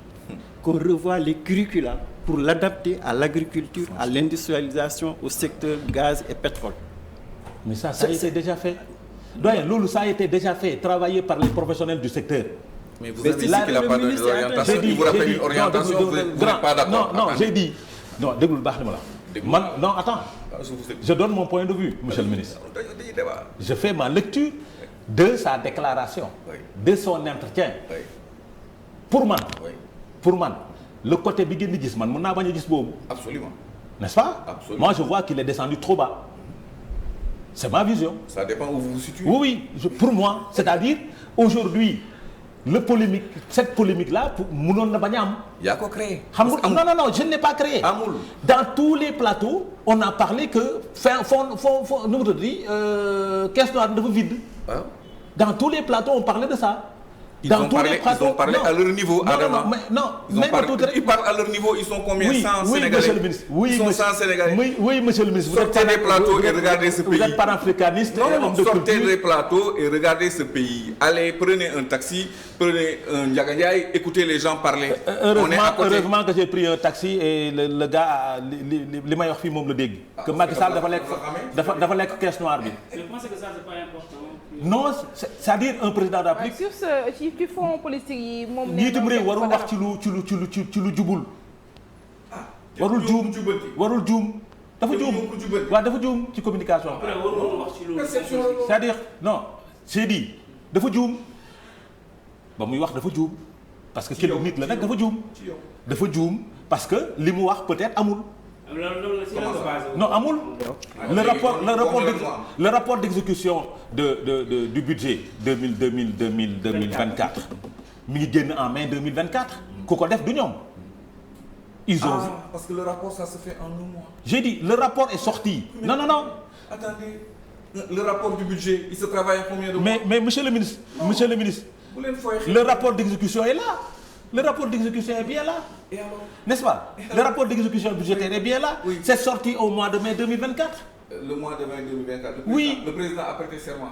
qu'on revoit les curricula pour l'adapter à l'agriculture, à l'industrialisation, au secteur gaz et pétrole. Mais ça a été déjà fait. Doyen, loolu ça a été déjà fait, travaillé par les professionnels du secteur. Mais vous avez dit qu'il n'a pas donné l'orientation. Il vous rappelle une orientation, vous n'êtes pas d'accord. Non, j'ai dit. Non, déglul baax ni ma la. Man, non, attends. Je donne mon point de vue, monsieur le ministre. Je fais ma lecture de sa déclaration, de son entretien. Pour man, le côté bi ngeen di gis man mën naa bañ a gis boobu. Absolument. N'est-ce pas? Absolument. Moi, je vois qu'il est descendu trop bas. C'est ma vision. Ça dépend où vous vous situez. Oui, pour moi, c'est-à-dire aujourd'hui, cette polémique-là, mënoon na bañ a am. yaa ko créé. xam nga non, je ne l'ai pas créé. Amul. Dans tous les plateaux, on a parlé que nu mu tudd caisse noire dafa vide. Ah. Dans tous les plateaux, on parlait de ça. Ils ont parlé à leur niveau, Adama. Ils parlent à leur niveau, ils sont combien? 100 Sénégalais. Monsieur le ministre. Oui, 100 Sénégalais. Oui, monsieur le ministre. Sortez des plateaux et regardez ce pays. Vous êtes panafricaniste. Non, sortez des plateaux et regardez ce pays. Allez, prenez un taxi, prenez un Ndiaga Ndiaye, écoutez les gens parler. Heureusement que j'ai pris un taxi et le gars, li may wax fii moom la dégg. Que Macky Sall dafa lekk caisse noire bi. Je pense que ça c'est pas important. Non, c'est-à-dire un président de la République. Sur ce ci fonds politique yi moom. njiitum réew warul wax ci lu jubul. warul juum dafa juum. waaw dafa juum ci communication. c'est-à-dire non c'est dit dafa juum ba muy wax dafa juum parce que kenn nit la nag dafa juum parce que li mu wax peut-être amul. Non, amul. Le rapport d'exécution du budget 2024 mi ngi génn en mai 2024 ku ko def du ñoom. Ils ont parce que le rapport ça se fait en 1 mois. J'ai dit le rapport est sorti. Non. Attendez, le rapport du budget, il se travaille en combien de mois? Mais monsieur le ministre, le rapport d'exécution est là. Le rapport d'exécution est bien là. Et alors? N'est-ce pas? Le rapport d'exécution budgétaire est bien là. Oui. C'est sorti au mois de mai 2024. Le mois de mai 2024. Oui. Le président a prêté serment.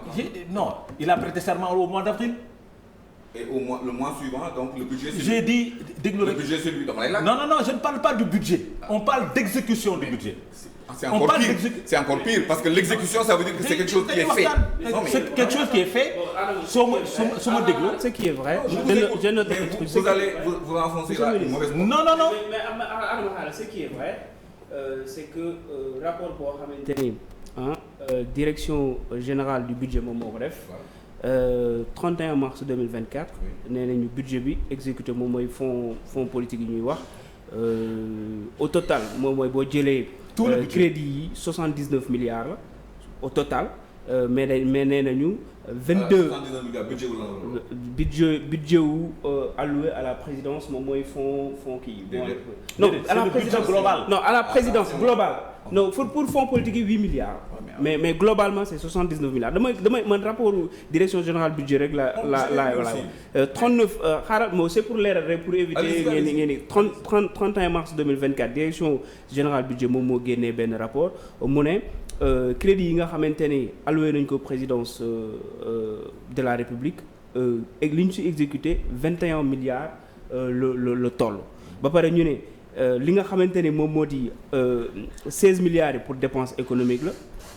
Non, il a prêté serment au mois d'avril. Et le mois suivant, donc le budget. J'ai dit, le budget c'est lui. Non, je ne parle pas du budget. On parle d'exécution du budget. C'est encore pire parce que l'exécution ça veut dire que c'est quelque chose qui est fait. C'est quelque chose qui est fait. Ce qui est vrai. Vous allez vous enfoncer là une mauvaise. Non. Mais ce qui est vrai, c'est que rapport boo xamante ni direction générale du budget moom moo ko def. 31 mars 2024. nee nañu budget bi exécuté moom mooy fonds politique yi ñuy wax au total moom mooy boo jëlee. tout le crédit yi 79 milliards la au total mais nee nañu 22 budget wu alloué à la présidence moom mooy fonds kii. non à la présidence globale. Non à la présidence globale. Non pour fonds politique yi 8 milliards. mais globalement c'est 79 milliards damay man rapport direction générale budget rek la 39 xaaral moo c'est pour leeral rek pour éviter ngeen 31 mars 2024 direction générale budget moom moo génnee benn rapport mu ne crédit yi nga xamante ni alloué nañ ko présidence de la République et li ñu ci exécuté 21 milliards le toll ba pare ñu ne li nga xamante ni moom moo di 16 milliards yi pour dépenses économiques la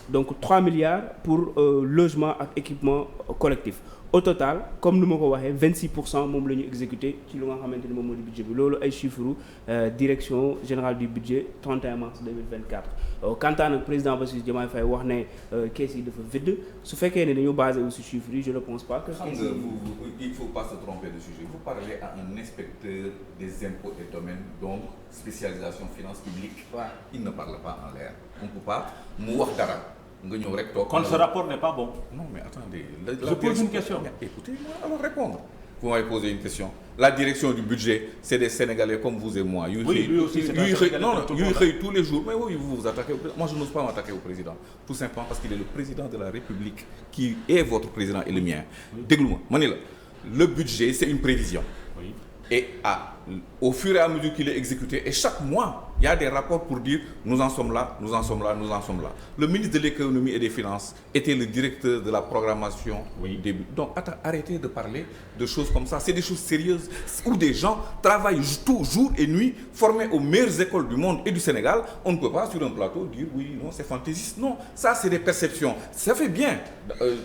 donc 3 milliards pour logement ak équipement collectif au total comme ni ma ko waxee 26% moom la ñu exécuté ci lu nga xamante ni moom moo di budget bi loolu ay chiffres direction générale du budget 31 mars 2024 kantaan nag président Bassirou Diomaye Faye wax ne kees yi dafa vide su fekkee ne dañu basé aussi chiffres yi je ne pense pas que il faut pas se tromper de sujet. Vous parlez à un inspecteur des impôts et domaines donc spécialisation finance publique. Il ne parle pas en l'air. On ne peut pas mu wax dara nga ñëw rek toog. Quand ce rapport n'est pas bon. Non mais attendez. Je pose une question. Écoutez-moi alors répondre. vous m'avez posé une question. La direction du budget, c'est des Sénégalais comme vous et moi. Lui aussi, c'est un Sénégalais comme tout le monde. tous les jours. Mais oui, vous vous attaquez au président. Moi, je n'ose pas m'attaquer au président. Tout simplement parce qu'il est le président de la République, qui est votre président et le mien. Déglu-moi, Manila, le budget, c'est une prévision. Oui. Et au fur et à mesure qu'il est exécuté, et chaque mois, il y a des rapports pour dire nous en sommes là, nous en sommes là, nous en sommes là. Le ministre de l'économie et des finances était le directeur de la programmation. Oui. Donc arrêtez de parler de choses comme ça. C'est des choses sérieuses où des gens travaillent tout jour et nuit, formés aux meilleures écoles du monde et du Sénégal. On ne peut pas sur un plateau dire oui, non, c'est fantaisiste. Non, ça c'est des perceptions. Ça fait bien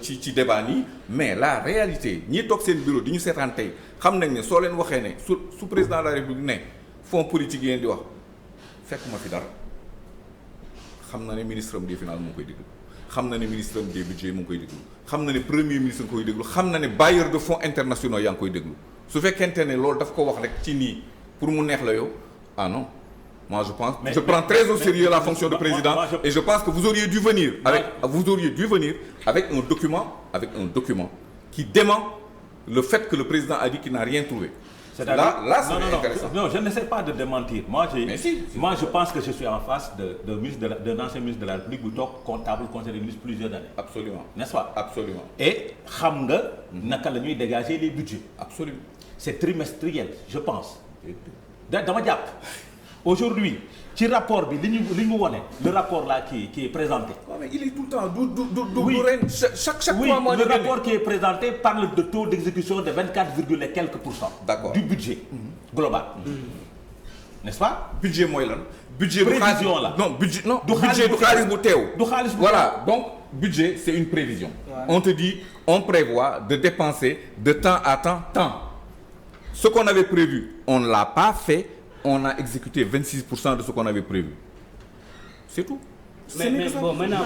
ci débat nii, mais la réalité ñi toog seen bureau di ñu seetaan tey xam nañ ne soo leen waxee ne su président de la République ne fonds politique yéen di wax fekk ma fi dara xam na ne ministre am des finances mu ngi koy déglu xam na ne ministre am des budgets mu ngi koy déglu xam na ne premier ministre nga koy déglu xam na ne bailleur de fonds internationaux yaa ngi koy déglu su fekkente ne loolu daf ko wax rek ci nii pour mu neex la yow ah non moi je pense je prends très au sérieux la fonction de président et je pense que vous auriez dû venir avec un document qui dément le fait que le président a dit qu'il n'a rien trouvé. Là, c'est intéressant. Non, je n'essaie pas de démentir. Moi, je pense que je suis en face d'un ancien ministre de la République bu toog comptable conseil des ministres plusieurs années. Absolument. N'est-ce pas? Absolument. Et xam nga naka la ñuy dégager les budgets. Absolument. C'est trimestriel, je pense. Dama jàpp aujourd'hui ci rapport bi li ñu wone le rapport là qui est présenté. Ouais, mais il est tout le temps du ren chaque mois le rapport qui est présenté parle de taux d'exécution de 24, et quelques % d'accord. Du budget global. N'est-ce pas? Budget mooy lan. Budget prévision la. Non, budget du xaalis bu teew. Du xaalis bu voilà, donc budget c'est une prévision. Ouais. On te dit on prévoit de dépenser de temps à temps. Ce qu'on avait prévu, on ne l'a pas fait. On a exécuté 26% de ce qu'on avait prévu. C'est tout. Mais bon, maintenant,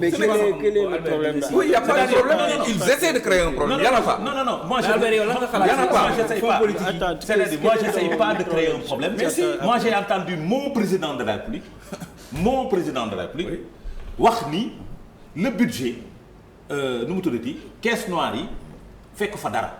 mais quel est le problème là? Oui, il n'y a pas de problème. Ils essaient de créer un problème. Il n'y en a pas. Non. Moi, je n'essaie pas de créer un problème. Mais si, moi, j'ai entendu mon président de la République wax ni le budget nu mu tuddati caisse noire yi fekk fa dara.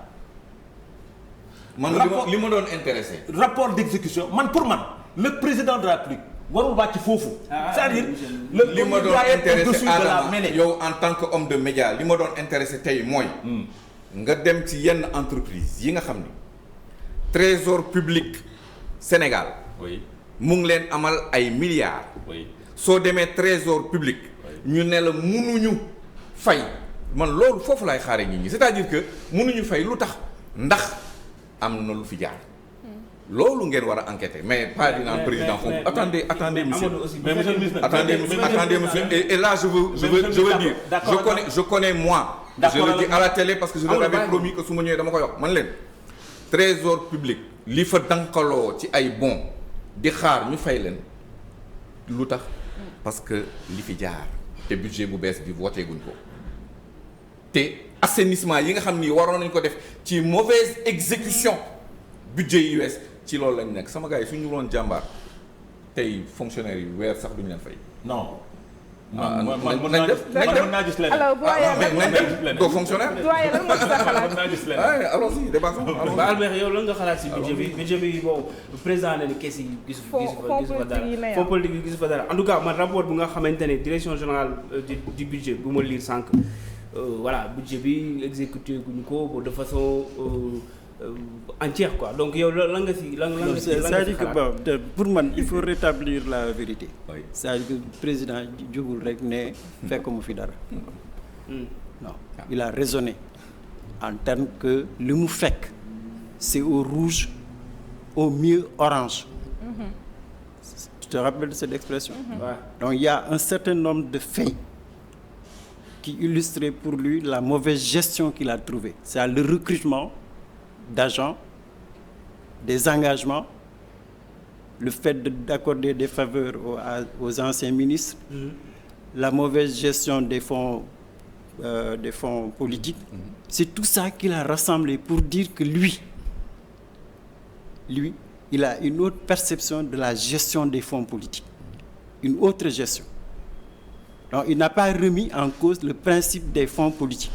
man li ma doon intéressé. rapport d'exécution pour man le président de la République warul wàcc foofu. c'est-à-dire li ma doon intéressé Adama yow en tant que homme de média li ma doon intéressé tey mooy. nga dem ci yenn entreprise yi nga xam ni trésor public Sénégal. oui mu ngi leen amal ay milliards. oui soo demee trésor public. ñu ne la mënuñu fay man loolu foofu laay xaaree nit ñi c'est-à-dire que mënuñu fay lu tax ndax. am na lu fi jaar loolu ngeen war a enquêter mais pas di naan président foofu attendez monsieur attendez monsieur et là je veux dire je connais moi je le dis à la télé parce que je leur avais promis que su ma ñëwee dama koy wax man leen trésor public li fa dankaloo ci ay bon di xaar ñu fay leen lu tax parce que li fi jaar te budget bu bees bi voté guñ ko te assainissement yi nga xam ni waroon nañu ko def ci mauvaise exécution budget US ci loolu lañ nekk sama gars yi suñu woon jàmbaar tey fonctionnaires yi weer sax duñu leen fay. non. nañ def alors doyen doo fonctionnaire. doyen lan moo ci sa xalaat. allons-y débattons. ba Albert yow lan nga xalaat si budget bi bon président ne ni kees yi gisu fa dara fonds politique yi gisu fa dara en tout cas man rapport bu nga xamante ne direction générale du budget bu ma lire sànq. Voilà budget bi exécuté guñu ko de façon entière quoi donc yow lan nga si c'est-à-dire que bon pour man il faut rétablir la vérité. Oui. C'est-à-dire que président jógul rek ne fekk mu fi dara. Non il a raisonné en termes que li mu fekk c'est au rouge au mieux orange. Tu te rappelles de cette expression? Ouais. Donc il y a un certain nombre de faits qui illustrait pour lui la mauvaise gestion qu'il a trouvée. C'est le recrutement d'agents, des engagements, le fait d'accorder des faveurs aux anciens ministres, la mauvaise gestion des fonds politiques. C'est tout ça qu'il a rassemblé pour dire que lui, il a une autre perception de la gestion des fonds politiques, une autre gestion. Donc, il n'a pas remis en cause le principe des fonds politiques.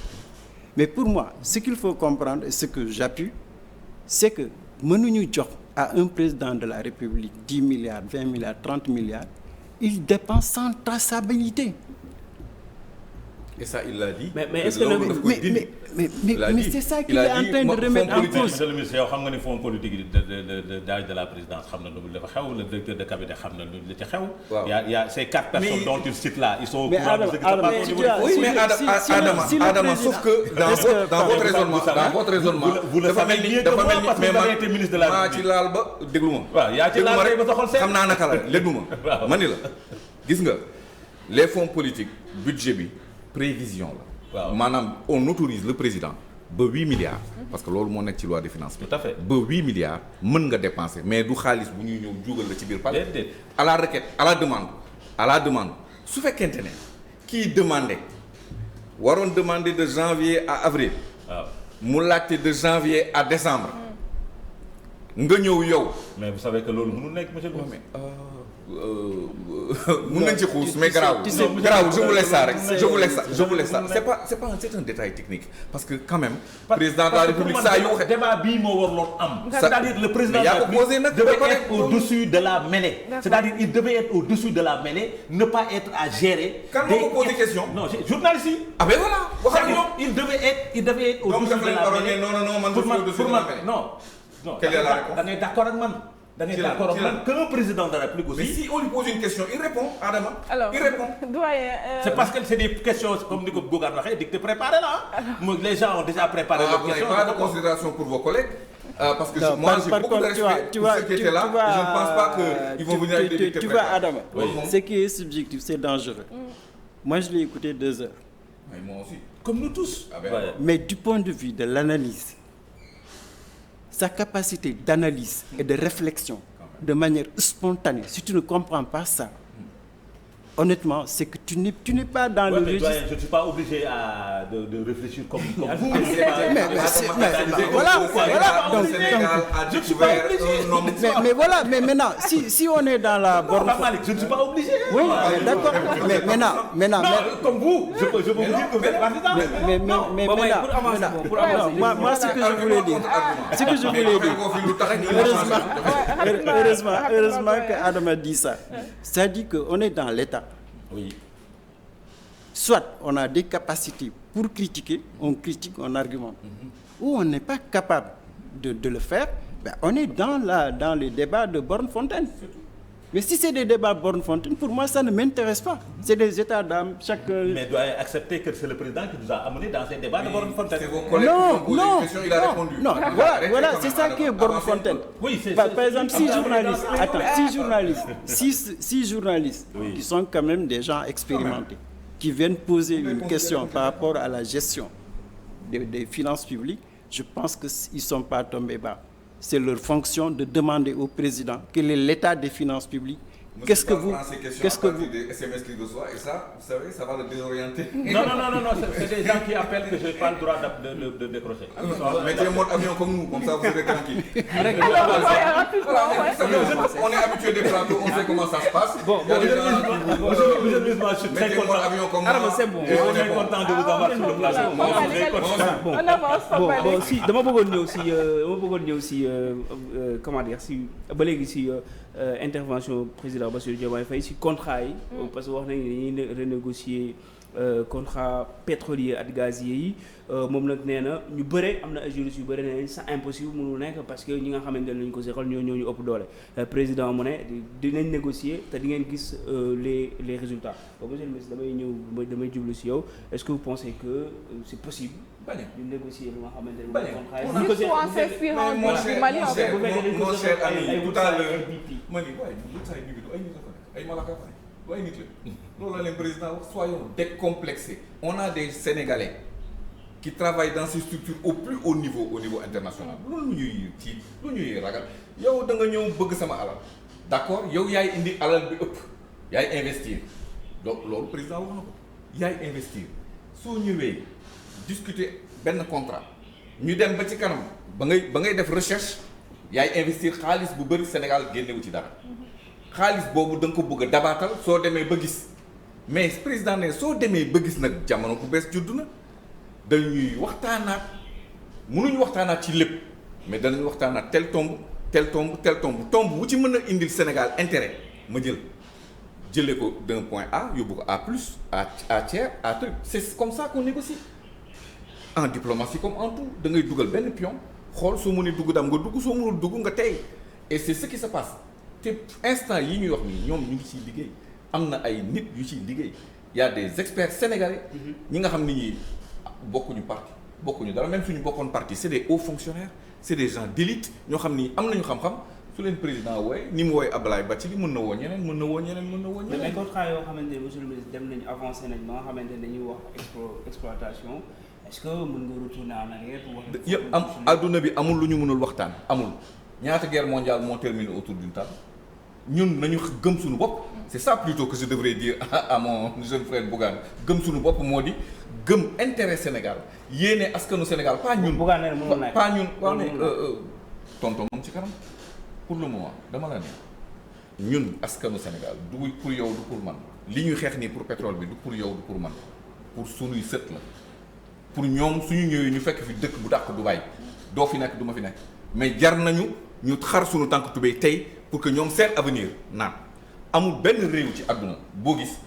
mais pour moi ce qu'il faut comprendre et ce que j'appuie c'est que mënuñu jox à un président de la République 10 milliards 20 milliards 30 milliards il dépense sans traçabilité. Et ça il l'a dit. mais est-ce que mais c'est ça qu'il est en train de remettre en cause. Monsieur le ministre yow xam nga ni fonds politique yi de la présidence xam na lu dafa xew le directeur de cabinet xam na lu ci xew. waaw y a ces 4 personnes dont tu cites là ils sont au courant de ce qui se passe au niveau oui mais Adama sauf que dans votre raisonnement vous le savez mieux que moi parce que vous avez été ministre de la République ci laal ba déglu ma. waaw yaa ci laal ba doxal xam naa naka la déglu ma. ma ni la gis nga les fonds politiques budget bi prévision la. waaw maanaam on autorise le président ba 8 milliards. parce que loolu moo nekk ci loi de finances bi. tout à fait ba 8 milliards mën nga dépenser mais du xaalis bu ñuy ñëw juugal la ci biir palais. à la requête à la demande su fekkente ne kii demandé waroon demander de janvier à avril. waaw mu laajte de janvier à décembre. nga ñëw yow. mais vous savez que loolu mënul nekk monsieur le ministre. mën nañ ci xuus mais garaawul garaawul je vous laisse ça rek je vous laisse ça c'est un détail technique parce que quand même président de la République saa yu waxee débat bii moo warloon am c'est-à-dire le président de la République devait être au-dessus de la mêlée c'est-à-dire il devait être au-dessus de la mêlée ne pas être à gérer quand moo ko posé question non journaliste yi ah ben voilà waxal ñoom il devait être au-dessus de la mêlée non man au-dessus de la mêlée non quelle est la réponse da ngay d'accord ak man da ngay d'accord ak man qu'un président de la République aussi. mais si on lui pose une question il répond Adama. alors il répond. doyen. c'est parce que c'est des questions comme ni ko Bougane waxee dictées préparées là. les gens ont déjà préparé leurs questions. Pas de considération pour vos collègues. Parce que non, moi j'ai beaucoup de respect pour ceux qui étaient là. Je ne pense pas qu'ils vont venir avec des dictées préparées. Tu vois Adama, ce qui est subjectif c'est dangereux. Moi je l'ai écouté 2 heures. Mais moi aussi. Comme nous tous. Ah ben, mais du point de vue de l'analyse. Sa capacité d'analyse et de réflexion de manière spontanée, si tu ne comprends pas ça, honnêtement, c'est que tu n'es pas dans le registre. Je ne suis pas obligé de réfléchir comme vous. Voilà. Donc, je ne suis pas obligé. Mais voilà, mais maintenant, si on est dans la borne... Je ne suis pas obligé. Oui, d'accord. Mais maintenant... Non, comme vous, je peux vous dire que vous êtes partisan. Mais maintenant, moi, ce que je voulais dire... Heureusement que Adam a dit ça. Ça dit qu'on est dans l'état. Oui. Soit on a des capacités pour critiquer, on critique, on argumente. Ou on n'est pas capable de le faire, ben on est dans les débats de Borne-Fontaine. Mais si c'est des débats Borne-Fontaine, pour moi, ça ne m'intéresse pas. C'est des états d'âme, chaque... Mais doit accepter que c'est le président qui nous a amenés dans ces débats de Borne-Fontaine. C'est vos collègues qui ont posé une question, il a répondu. Non, voilà, c'est ça qui est Borne-Fontaine. Oui, c'est... Par exemple, 6 journalistes oui. Qui sont quand même des gens expérimentés, qui viennent poser une question par rapport à la gestion des finances publiques, je pense qu'ils ne sont pas tombés bas. C'est leur fonction de demander au président quel est l'état des finances publiques. Qu'est-ce que vous des SMS qu'il reçoit et ça, vous savez, ça va le désorienter. Non, c'est des gens qui appellent que je n'ai pas le droit de décrocher. Mettez un mode avion comme nous, comme ça vous serez tranquille. On est habitué des plateaux, on sait comment ça se passe. Je suis très content. C'est bon. On est content de vous avoir sur le plateau. Bon, si dama bëggoon ñëw aussi comment dire si ba léegi si intervention président Bassirou Diomaye Faye si contrat yi parce que wax nañu dañuy renégocier contrat pétrolier ak gazier yi moom nag nee na ñu bëre am na ay juristes yu bëre nee nañ c'est impossible mënul nekk parce que ñi nga xamante ne lañu ko seqal ñoo ñu ëpp doole président mu ne dinañ négocier te di ngeen gis les résultats donc monsieur le ministre damay jublu si yow est-ce que vous pensez que c'est possible ñu négocier lu nga xamante ne contrat mon cher ami tout à l'heure ma ni waaye lu say bi ay nit ay malaka fa ay nit la loolu la leen président soyons décomplexés on a des Sénégalais qui travaillent dans ces structures au plus haut niveau international loolu ñuy tiit lu ñuy ragal yow da nga ñëw bëgg sama alal d'accord yow yaay indi alal bi ëpp yaay investir donc loolu président wax na ko yaay investir soo ñëwee discuter benn contrat ñu dem ba ci kanam ba ngay def recherche yaay investir xaalis bu bëri Sénégal génnewu ci dara xaalis boobu da nga ko bëgg a dabaatal soo demee ba gis mais président ne soo demee ba gis nag jamono bu bees juddu na dañuy waxtaanaat mënuñu waxtaanaat ci lépp mais danañ waxtaanaat tel tombe bu ci mën a indil Sénégal intérêt ma jëlee ko d'un point A yóbbu ko A plus à tiers à truc c'est comme ça qu'on négocie en diplomatie comme en tout da ngay dugal benn pion xool soo mënee dugg dam nga dugg soo mënul dugg nga tey et c'est ce qui se passe te instant yi ñuy wax nii ñoom ñu ngi ciy liggéey am na ay nit yu ciy liggéey y a des experts sénégalais ñi nga xam ni ñi bokkuñu parti bokkuñu dara même suñu bokkoon parti c'est des hauts fonctionnaires c'est des gens d'élite ñoo xam ni am nañu xam-xam su leen président wooye ni mu wooye Abdoulaye Bathily mën na woo ñeneen mais contrat yoo xamante ne monsieur le ministre dem nañu avancé nañ ba nga xamante ne dañuy wax exploitation est-ce que mën nga retourner en arrière pour wax yëpp am adduna bi amul lu ñu mënul waxtaan amul ñaata guerre mondiale moo terminé autour d'une table ñun nañu gëm suñu bopp c'est ça plutôt que je devrais dire à mon jeune frère Bougane gëm suñu bopp moo di gëm intérêt Sénégal yéene askanu Sénégal pas ñun pas ñun waaw ne tonton moom ci kanam pour le moment dama la ne ñun askanu Sénégal du pour yow du pour man li ñuy xeex nii pour pétrole bi du pour yow du pour man pour sunuy sët la pour ñoom suñu ñëwee ñu fekk fi dëkk bu dàq Dubaï doo fi nekk du ma fi nekk mais jar nañu ñu xar suñu tànk tubéy tey pour que ñoom seen avenir naan amul benn réew ci àdduna boo gis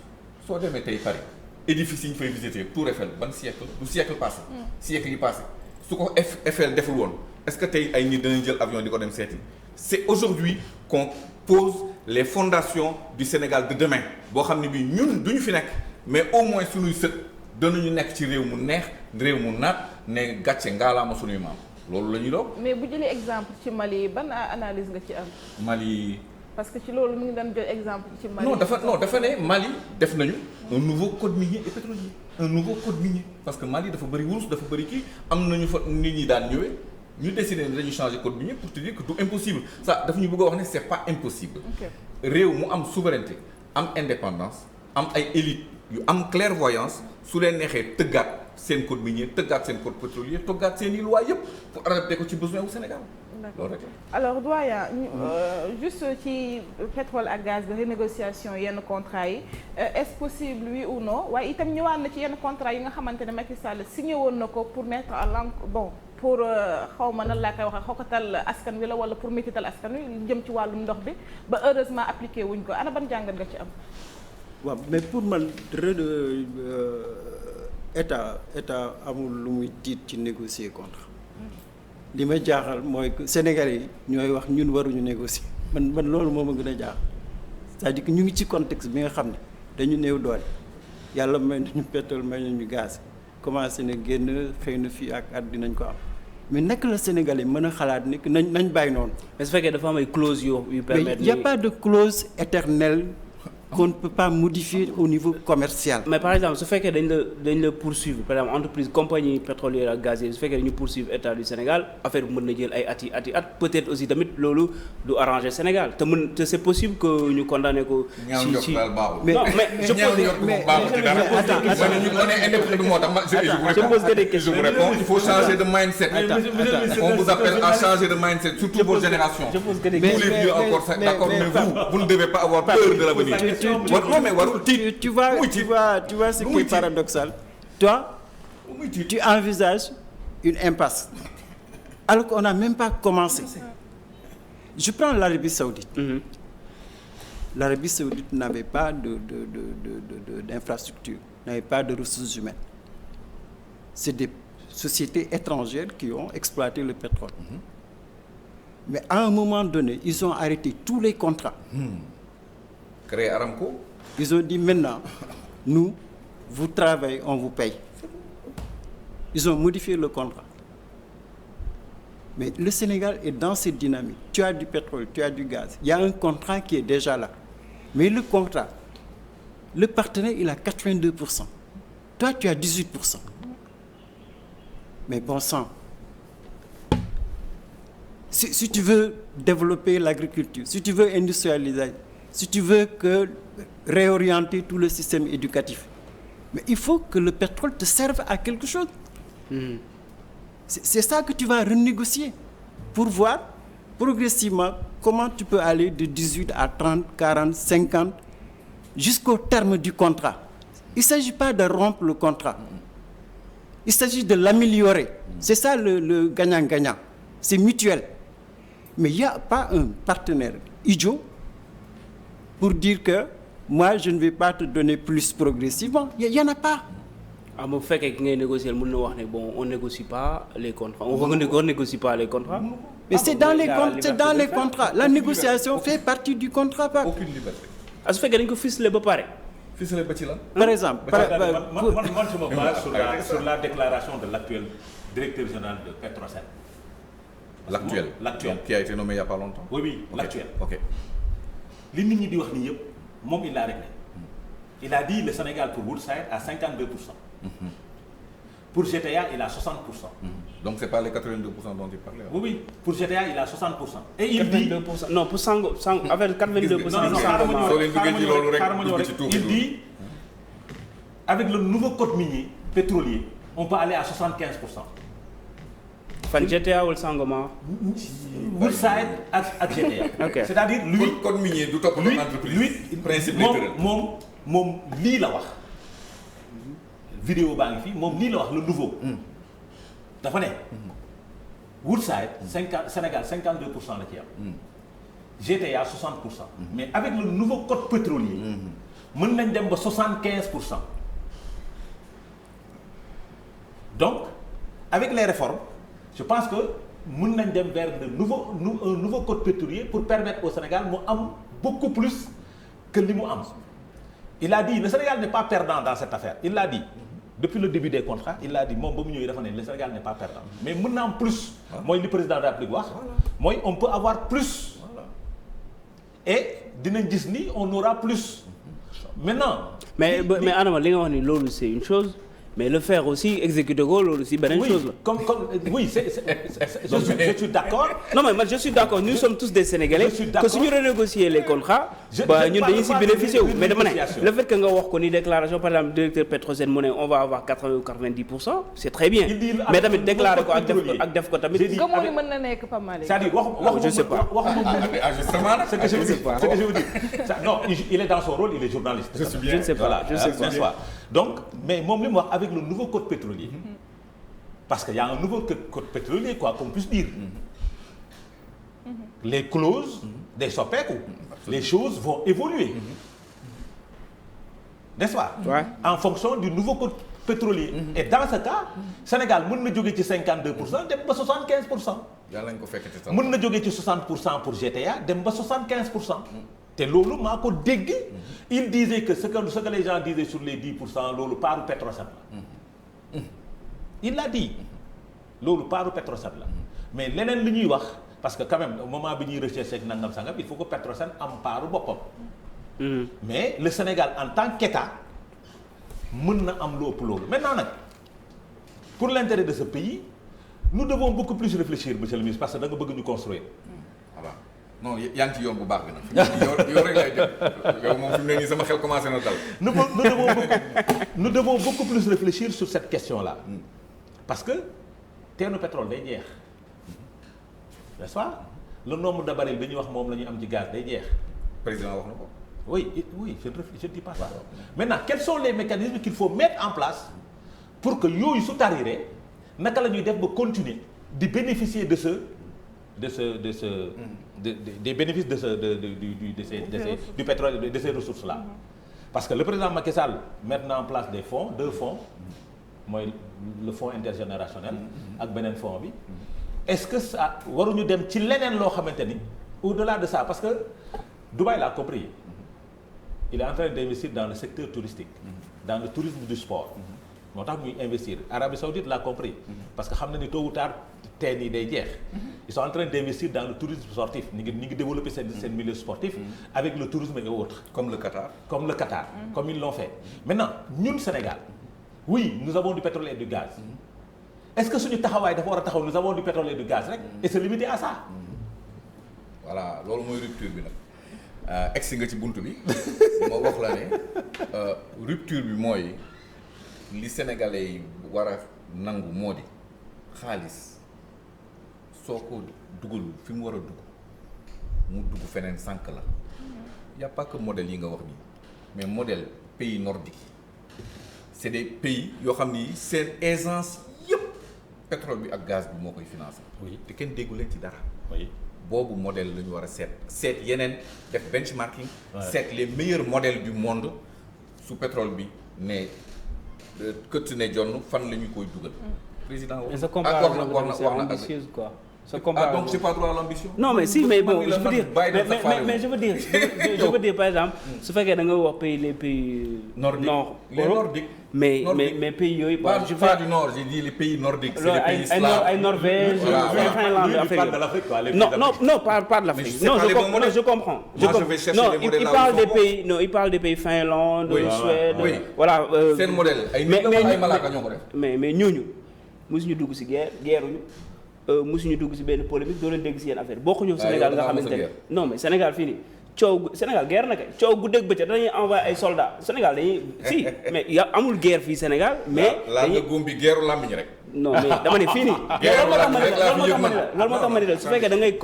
soo demee tey Paris édifice yi ñu fay visiter Tour Eiffel ban siècle du siècle passé siècle yi passé su ko Eiffel deful woon est-ce que tey ay nit danañ jël avion di ko dem seeti c'est aujourd'hui qu'on pose les fondations du Sénégal de demain boo xam ne bii ñun duñu fi nekk mais au moins suñuy sët danañu nekk ci réew mu neex réew mu naat ne gàcce ngaalaama suñuy maam loolu la ñuy doon. mais bu jëlee exemple ci Mali ban analyse nga ci am. Mali. parce que ci loolu mu ngi doon jël exemple ci Mali. non dafa ne Mali def nañu un nouveau code minier et pétrolier un nouveau code minier parce que Mali dafa bëri wurus dafa bëri kii am nañu fa nit ñi daan ñëwee ñu décidé ne dañuy changer code minier pour te dire que du impossible ça dafa ñu bëgg a wax ne c'est pas impossible. réew mu am souveraineté am indépendance am ay élites yu am clairvoyance su leen neexee tëggaat seen code minier tëggaat seen code pétrolier tëggaat seen i loi yëpp pour adapter ko ci besoin wu Sénégal. loolu rek la. alors doyen juste ci pétrole ak gaz bi renégociation yenn contrat yi est-ce possible oui ou non waaye itam ñëwaat na ci yenn contrat yi nga xamante ne Macky Sall signé woon na ko pour mettre à l'encre bon pour xaw ma nan laa koy waxee xokatal askan wi la wala pour métital askan wi jëm ci wàllum ndox bi ba heureusement appliqué wuñ ko ana ban jàngat nga ci am. waaw mais pour man état amul lu muy tiit ci négocier contrat li ma jaaxal mooy que Sénégalais yi ñooy wax ñun waruñu négocier man loolu moo ma gën a jaaxal c'est-à-dire que ñu ngi ci contexte bi nga xam ne dañu néew doole yàlla may nañu pétrole may nañu gaz commencé na génn xëy na fii ak at dinañ ko am mais naka la Sénégalais mën a xalaat ni que nañ bàyyi noonu. mais su fekkee dafa am ay clauses yu permettre. mais y a pas de clause éternelle qu'on ne peut pas modifier au niveau commercial. mais par exemple su fekkee dañ la poursuivre par exemple entreprise compagnie pétrolière ak gazière su fekkee dañu poursuivre état du Sénégal affaire bi mën na jël ay at peut-être aussi tamit loolu du arranger Sénégal te c'est possible que ñu condamné ko. ci mais je pose que des questions. Je vous réponds, il faut changer de mindset. On vous appelle à changer de mindset, surtout vos générations. Je pose que des questions. Tous les vieux encore d'accord, mais vous ne devez pas avoir peur de l'avenir. Tu vois ce qui est paradoxal. Toi, tu envisages une impasse alors qu'on n'a même pas commencé. Je prends l'Arabie Saoudite. L'Arabie Saoudite n'avait pas d'infrastructure, n'avait pas de ressources humaines. C'est des sociétés étrangères qui ont exploité le pétrole. Mais à un moment donné, ils ont arrêté tous les contrats. Créé Aramco. Ils ont dit maintenant, nous, vous travaillez, on vous paye. Ils ont modifié le contrat. Mais le Sénégal est dans cette dynamique. Tu as du pétrole, tu as du gaz. Il y a un contrat qui est déjà là. Mais le contrat, le partenaire, il a 82%. Toi, tu as 18%. Mais bon sang, si tu veux développer l'agriculture, si tu veux industrialiser, si tu veux réorienter tout le système éducatif, mais il faut que le pétrole te serve à quelque chose. C'est ça que tu vas renégocier pour voir progressivement comment tu peux aller de 18 à 30, 40, 50 jusqu'au terme du contrat. Il ne s'agit pas de rompre le contrat. Il s'agit de l'améliorer. C'est ça le gagnant-gagnant. C'est mutuel. Mais il n'y a pas un partenaire idiot pour dire que moi, je ne vais pas te donner plus progressivement. Il n'y en a pas. ah bu fekkee ki ngay négocier mën na wax ne bon on négocie pas les contrats on renégocie pas les contrats. Mais c'est dans les contrats. La négociation fait partie du contrat. aucune liberté. su fekkee dañ ko ficelé ba pare. ficelé ba ci lan. Par exemple. man je me base sur la déclaration de l'actuel directeur général de Petrosen. L'actuel. Donc, qui a été nommé il y a pas longtemps. Oui, okay. L'actuel. Ok. li nit ñi di wax nii yëpp moom il l'a réglé. Il a dit le Sénégal pour Woodside à 52%. Pour GTA, il a 60%. Donc c'est pas les 82% dont il parlait. Oui, pour GTA, il a 60%. Et il dit... 82%. Non, pour Sango, avec 82%. Il dit, avec le nouveau code minier pétrolier, on peut aller à 75%. Fan GTA ou Sangomar? Woodside ak GTA. Okay. C'est-à-dire, lui... Code minier du top de l'entreprise. Lui, principe moom lii la wax. vidéo baa ngi fii moom lii la wax le nouveau. dafa ne. Woodside Sénégal 52% la ci am. GTA 60%. mais avec le nouveau code pétrolier. mën nañ dem ba 75%. donc avec les réformes je pense que mën nañ dem vers un nouveau code pétrolier pour permettre au Sénégal mu am beaucoup plus que li mu am. Il a dit le Sénégal n'est pas perdant dans cette affaire il l'a dit. Depuis le début des contrats il a dit moom ba mu ñëwee dafa ne le Sénégal n'est pas perdant mais mën na am plus. mooy li président de la République wax. mooy on peut avoir plus. et dinañ gis ni on aura plus. maintenant. mais Adama li nga wax ni loolu c'est une chose mais le faire aussi exécuter ko loolu aussi beneen chose la. oui je suis d'accord. non mais man je suis d'accord nous sommes tous des Sénégalais. que suñu renégocier les contrats. ba ñun dañuy si bénéficier wu mais dama ne le fait que nga wax ko ni déclaration par exemple directeur Petrosen mu ne on va avoir 80 ou 90% c'est très bien. mais tamit déclarer ko ak def ko tamit. gëmoo ni mën na nekk pas mal. c'est-à-dire wax je sais pas. justement ce que je veux dire non il est dans son rôle il est journaliste. je ne sais pas je sais pas. donc mais moom li mu wax avec le nouveau code pétrolier. parce qu'il y a un nouveau code pétrolier quoi qu'on puisse dire. les clauses day soppeeku. les choses vont évoluer. n'est-ce pas. Ouais. En fonction du nouveau code pétrolier. Et dans ce cas Sénégal mën na jóge ci 52% dem ba 75%. yàlla nañu ko fekk ci mën na jóge ci 60% pour GTA dem ba 75%. te loolu maa ko dégg. il disait que ce que les gens disaient sur les 10% loolu paaru Petrosen la. il l'a dit loolu paaru Petrosen la mais leneen li ñuy wax parce que quand même au moment bi ñuy rechercher ak nangam sangam il faut que Petrosen am paaru boppam. mais le Sénégal en tant qu'État mën na am lu ëpp loolu maintenant nag pour l'intérêt de ce pays nous devons beaucoup plus réfléchir monsieur le ministre parce que da nga bëgg ñu construire. voilà non yaa ngi ci yoon bu baax bi nag yow rek lay def yow moom fi mu ne nii sama xel commencé na dal. nous devons beaucoup plus réfléchir sur cette question-là parce que teenu pétrole day jeex n'est-ce pas le nombre de barils bi ñuy wax moom la ñu am ci gaz day jeex. président wax na ko. oui je dis pas ça. Maintenant quels sont les mécanismes qu'il faut mettre en place pour que yooyu su tariree naka la ñuy def ba continuer di bénéficier des bénéfices du pétrole de ces ressources là. Parce que le président Macky Sall met en place des fonds, 2 fonds mooy le fonds intergénérationnel ak beneen fonds bi. Est-ce que ça waruñu dem ci leneen loo xamante ni au-delà de ça parce que Dubaï l'a compris. Il est en train d'investir dans le secteur touristique, dans le tourisme du sport. moo tax muy investir Arabie Saoudite l'a compris. parce que xam na ni tôt ou tard teen yi day jeex. ils sont en train d'investir dans le tourisme sportif ñu ngi développer seen milieu sportif. avec le tourisme et autres. comme le Qatar. Comme ils l'ont fait. Maintenant ñun Sénégal oui nous avons du pétrole et du gaz. est-ce que suñu taxawaay dafa war a taxaw nous avons du pétrole et du gaz rek et se limiter à ça. voilà loolu mooy rupture bi nag. egsi nga ci bunt bi ma wax la ne rupture bi mooy li sénégalais yi war a nangu moo di xaalis soo ko dugalul fi mu war a dugg mu dugg feneen sànq la y a pas que modèle yi nga wax nii mais modèle pays nordique c'est des pays yoo xam ni seen aisance yëpp pétrole bi ak gaz bi moo koy financé. oui te kenn déggu leen ci dara. oui boobu modèle la ñu war a seet yeneen def benchmarking. seet les meilleurs modèles du monde su pétrole bi ne këtt ne jonn fan la ñu koy dugal. président mais sa comparaison c'est ambitieuse quoi. donc j'ai pas droit à l'ambition. non mais si mais bon je veux dire mais je veux dire par exemple su fekkee da nga wax les pays nordiques mais pays yooyu je parle du nord j'ai dit les pays nordiques c'est les pays slaves ay Norvège Finlande affaire non pas de l'Afrique non je comprends il parle des pays Finlande Suède voilà seen modèle ay nit la ay malaaka ñoo ko def mais ñooñu mosuñu dugg ci guerruñu musuñu dugg ci benn polémique doo leen dégg ci yenn affaire bokkuñu Sénégal nga xamante ne non mais Sénégal fii nii Sénégal guerre na kay coow guddeeg bëccëg dañuy envoyé ay soldats Sénégal dañuy si mais amul guerre fii Sénégal mais laa nga góom bi guerru làmmiñ rek non mais dama ne fii nii loolu moo tax ma ne su fekkee da ngay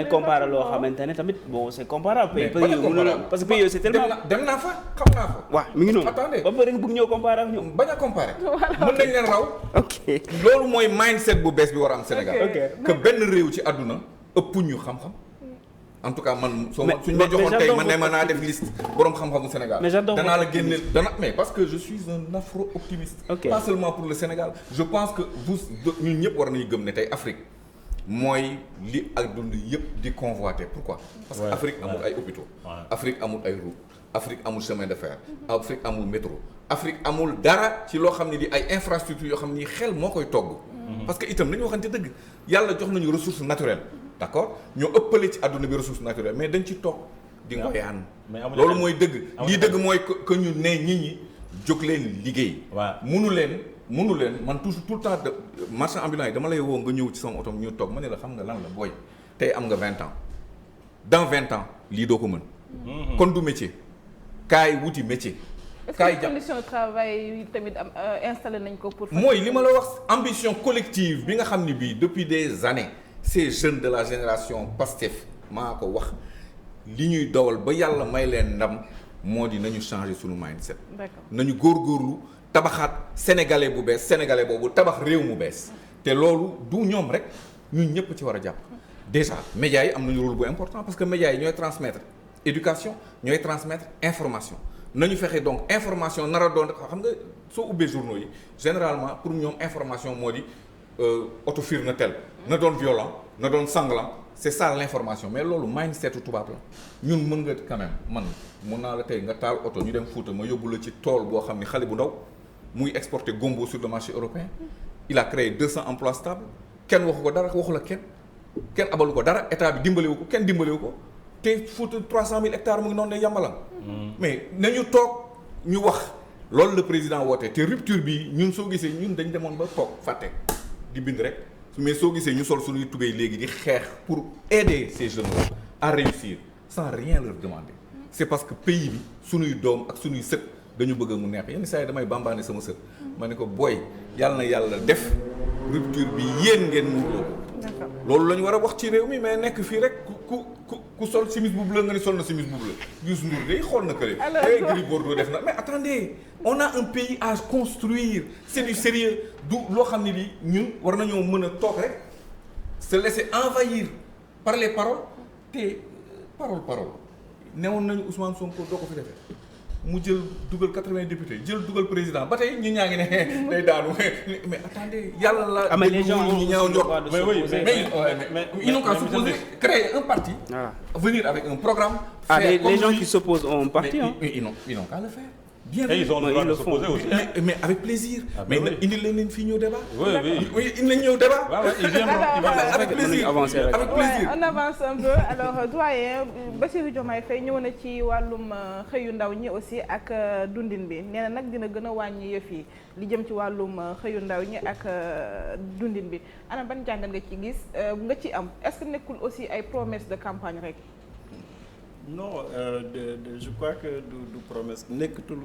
comparer loo xamante ne tamit bon c'est comparable pays parce que pays yooyu c'est tellement dem naa fa xam naa fa waaw mi ngi noonu attendez ba pare bëgg ñëw comparer ak ñoom bañ a comparer mën nañ leen raw ok loolu mooy mindset bu bees bi war a am Sénégal que benn réew ci àdduna ëpp ñu xam-xam en tout cas man suñ ma joxoon tey man ne ma naa def liste borom xam-xamu Sénégal danaa la génne mais parce que je suis un afro-optimiste pas seulement pour le Sénégal je pense que ñun ñëpp war nañu gëm ne tey Afrique mooy li ak dund yëpp di convoiter pourquoi parce que Afrique amul ay hôpitaux Afrique amul ay routes Afrique amul chemin de fer Afrique amul métro Afrique amul dara ci loo xam ne di ay infrastructures yoo xam ni xel moo koy togg parce que itam nañu waxante dëgg yàlla jox nañu ressources naturelles d'accord ñoo ëppale ci àdduna bi ressources naturelles mais dañ ci toog di ngoyaan loolu mooy dëgg lii dëgg mooy que ñu ne nit ñi jóg leen liggéey munu leen man toujours tout le temps marchand ambulant yi dama lay woo nga ñëw ci sama oto ñu toog ma ne la xam nga lan la booy tey am nga 20 ans dans 20 ans lii doo ko mën kon du métier kaay wuti métier kaay jàpp condition de travail yi tamit am installé nañ ko pour mooy li ma la wax ambition collective bi nga xam ni bii depuis des années ces jeunes de la génération Pastef maa ko wax li ñuy dowal ba yàlla may leen ndam moo di nañu changer suñu mindset nañu góorgóorlu tabaxaat sénégalais bu bees sénégalais boobu tabax réew mu bees te loolu du ñoom rek ñun ñëpp ci war a jàpp déjà médias yi am nañu rôle bu important parce que médias yi ñooy transmettre éducation ñooy transmettre information nañu fexe donc information nar a doon xam nga soo ubbee journaux yi généralement pour ñoom information moo di oto fiir na tel na doon violent na doon sanglant c'est ça l'information mais loolu mindset tubaab la ñun mën nga quand même man mën naa la tey nga taal oto ñu dem Fuuta ma yóbbu la ci tool boo xam ni xale bu ndaw muy exporter gombo sur le marché européen il a créé 200 emplois stables kenn waxu ko dara waxu la kenn abalu ko dara état bi dimbalewu ko kenn dimbalewu ko te Fuuta 300 000 hectares mu ngi noonu ne yàmbalang mais nañu toog ñu wax loolu le président woote te rupture bi ñun soo gisee ñun dañ demoon ba toog fàtte di bind rek mais soo gisee ñu sol suñuy tubéy léegi di xeex pour aider ces jeunes à réussir sans rien leur demander c'est parce que pays bi suñuy doom ak suñuy sët dañu bëgg mu neex yenn saa yi damay bambaane sama sët ma ne ko booy yàlla na yàlla def rupture bi yéen ngeen muurloo ko loolu la ñu war a wax ci réew mi mais nekk fii rek ku sol chemise bu bleu nga ni sol na chemise bu bleu Youssou Ndour day xool na kële Gris Bordeaux def na mais attendez on a un pays à construire c'est du sérieux du loo xam ne bi ñun war nañoo mën a toog rek se laisser envahir par les paroles te parole newoon nañu Ousmane Sonko doo ko fi defee mu jël dugal 80 députés jël dugal président ba tey ñi ñaa ngi ne day daanu mais attendez yàlla la les gens ñi ñaaw njort mais ils n'ont qu'à s'opposer créer un parti venir avec un programme les gens qui s'opposent ont un parti ils n'ont qu'à le faire bien et ils ont le droit de s'opposer aussi mais avec plaisir mais indi leen fii ñëw débat oui indi leen ñëw débat ils viendront avec plaisir avec plaisir on avance un peu alors doyen Bassirou Diomaye Faye ñëw na ci wàllum xëyu ndaw ñi aussi ak dundin bi nee na nag dina gën a wàññi yëf yi li jëm ci wàllum xëyu ndaw ñi ak dundin bi ana ban jàngat nga ci gis nga ci am est-ce que nekkul aussi ay promesses de campagne rek non je crois que du promesse nekkatul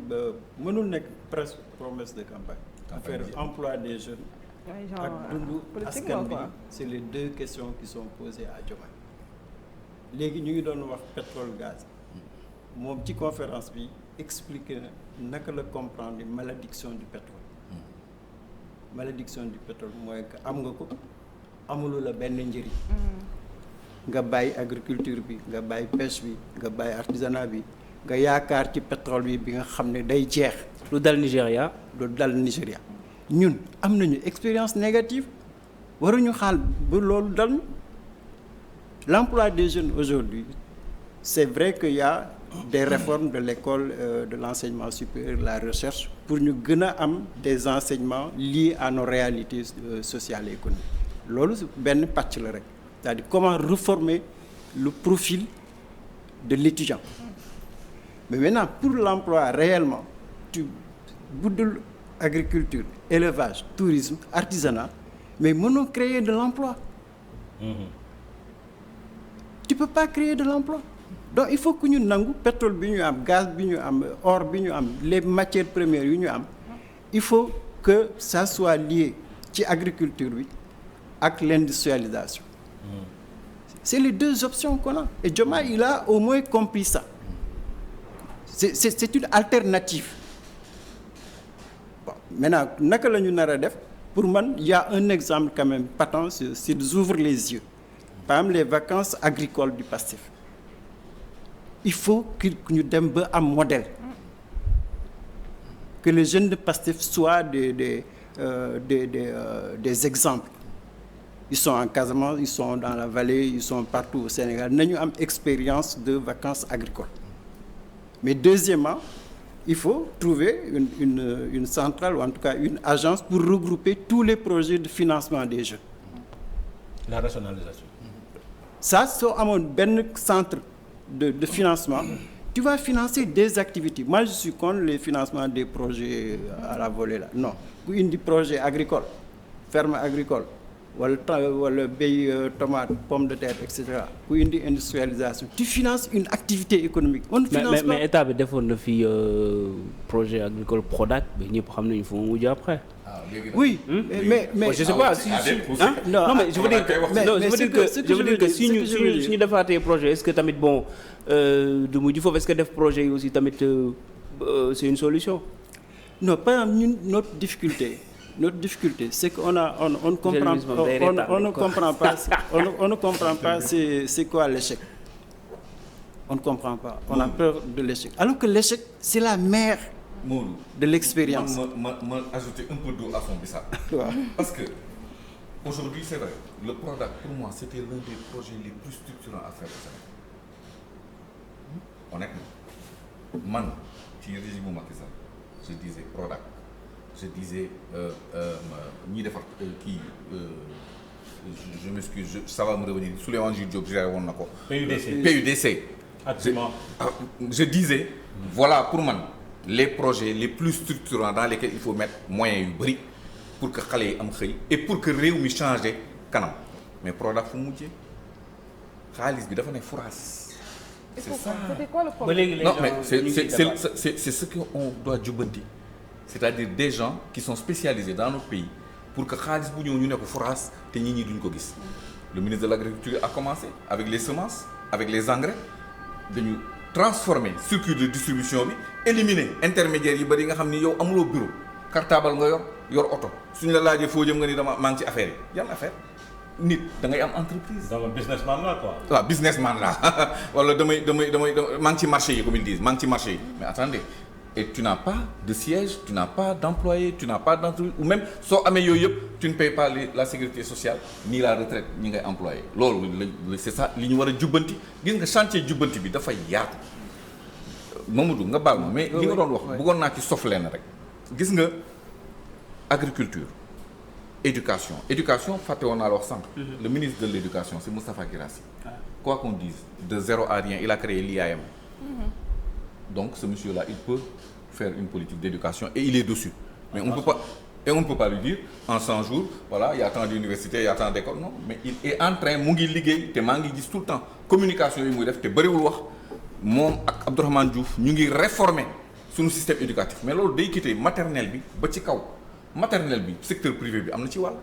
mënul nekk presque promesse de campagne affaire emploi des jeunes ak dundu askan bi c'est les deux questions qui sont posées à Diomaye léegi ñu ngi doon wax pétrole gaz moom ci conférence bi expliqué na naka la comprendre malédiction du pétrole. Malédiction du pétrole mooy que am nga ko amulu la benn njëriñ. nga bàyyi agriculture bi nga bàyyi pêche bi nga bàyyi artisanat bi nga yaakaar ci pétrole bi nga xam ne day jeex. lu dal Nigéria. ñun am nañu expérience négative waruñu xaal ba loolu dal l'emploi des jeunes aujourd'hui c'est vrai qu'il y a des réformes de l'école de l'enseignement supérieur, la recherche pour ñu gën a am des enseignements liés à nos réalités sociales et économiques loolu benn pàcc la rek c'est-à-dire comment reformer le profil de l'étudiant mais maintenant pour l'emploi réellement buddul agriculture élevage tourisme artisanat mais mënoo créer de l'emploi. Tu peux pas créer de l'emploi donc il faut que ñu nangu pétrole bi ñu am gaz bi ñu am or bi ñu am les matières premières yu ñu am il faut que ça soit lié ci agriculture bi ak l'industrialisation. C'est les deux options qu'on a et Diomaye il a au moins compris ça. C'est une alternative. Bon, maintenant naka la ñu nar a def pour man il y a un exemple quand même patent s'ils ouvrent les yeux. Par exemple les vacances agricoles du PASTEF il faut que ñu dem ba am modèle que les jeunes de PASTEF soient des exemples. Ils sont en Casamance, ils sont dans la vallée, ils sont partout au Sénégal nañu am expérience de vacances agricoles. Mais deuxièmement il faut trouver une centrale ou en tout cas une agence pour regrouper tous les projets de financement des jeunes. La rationalisation. Ça soo amoon benn centre de financement tu vas financer des activités. Moi je suis contre les financements des projets à la volée là non ku indi projet agricole ferme agricole wala béy tomate pomme de terre et cetera ku indi industrialisation tu finances une activité économique. On ne finance pas mais état bi defoon na fi projet agricole Prodac bi ñëpp xam nañu fu mu mujj après. Oui, mais je sais pas si non mais je veux dire que si ñu defaatee projet est-ce que tamit bon du mujj foofu est-ce que def projet yi aussi tamit c'est une solution. Non par exemple ñun notre difficulté c'est qu'on ne comprend pas c'est quoi l'échec. On ne comprend pas on a peur de l'échec alors que l'échec c'est la mère de l'expérience. ma ajouter un peu d'eau à son bissap. Parce que aujourd'hui c'est vrai le Prodac pour moi c'était l'un des projets les plus structurants à faire au Sénégal. Honnêtement man ci régime Macky Sall je disais Prodac je disais ñi defar kii je m'excuse ça va me revenir Souleymane Jules Diop géré woon na ko. PUDC. Absolument. Je disais voilà pour man les projets les plus structurants dans lesquels il faut mettre moyens yu bari pour que xale yi am xëy et pour que réew mi changer kanam mais Prodac fu mujjee xaalis bi dafa ne foras. C'est ça. C'était quoi le problème? Non mais c'est ce qu'on doit jubbanti. C'est-à-dire des gens qui sont spécialisés dans notre pays pour que xaalis bu ñëw ñu ne ko foras te ñi duñ ko gis. Le ministre de l'Agriculture a commencé avec les semences avec les engrais dañu transformer circuit de distribution bi éliminer intermédiaires yi bari nga xam ni yow amuloo bureau cartable nga yor oto suñu la laajee foo jëm nga ni maa ngi ci affaire yi yan affaire nit da ngay am entreprise. donc businessman la quoi. waaw businessman la wala damay maa ngi ci marché yi comme ils disent maa ngi ci marché yi mais attendez et tu n'as pas de siège tu n'as pas d'employé tu n'as pas d'entreprise ou même soo amee yooyu yëpp tu ne payes pas la sécurité sociale ni la retraite ñi ngay employé loolu c'est ça li ñu war a jubbanti gis nga chantier jubbanti bi dafay yaatu Mamadou nga baal ma mais li nga doon wax bëggoon naa ci sof leen rek gis nga agriculture éducation fàtte woon naa la wax sànq le ministre de l'éducation c'est Moustapha Guirassy quoi qu'on dise de zéro à rien il a créé l'IAM donc ce monsieur-là il peut faire une politique d'éducation et il est dessus mais on ne peut pas lui dire en 100 jours voilà il y a tant d'universités il y a tant d'écoles non mais il est en train mu ngi liggéey te maa ngi gis tout le temps communication yi muy def te bëriwul wax moom ak Abdourahmane Diouf ñu ngi réformer suñu système éducatif mais loolu day quitter maternelle bi ba ci kaw maternelle bi secteur privé bi am na ci wàll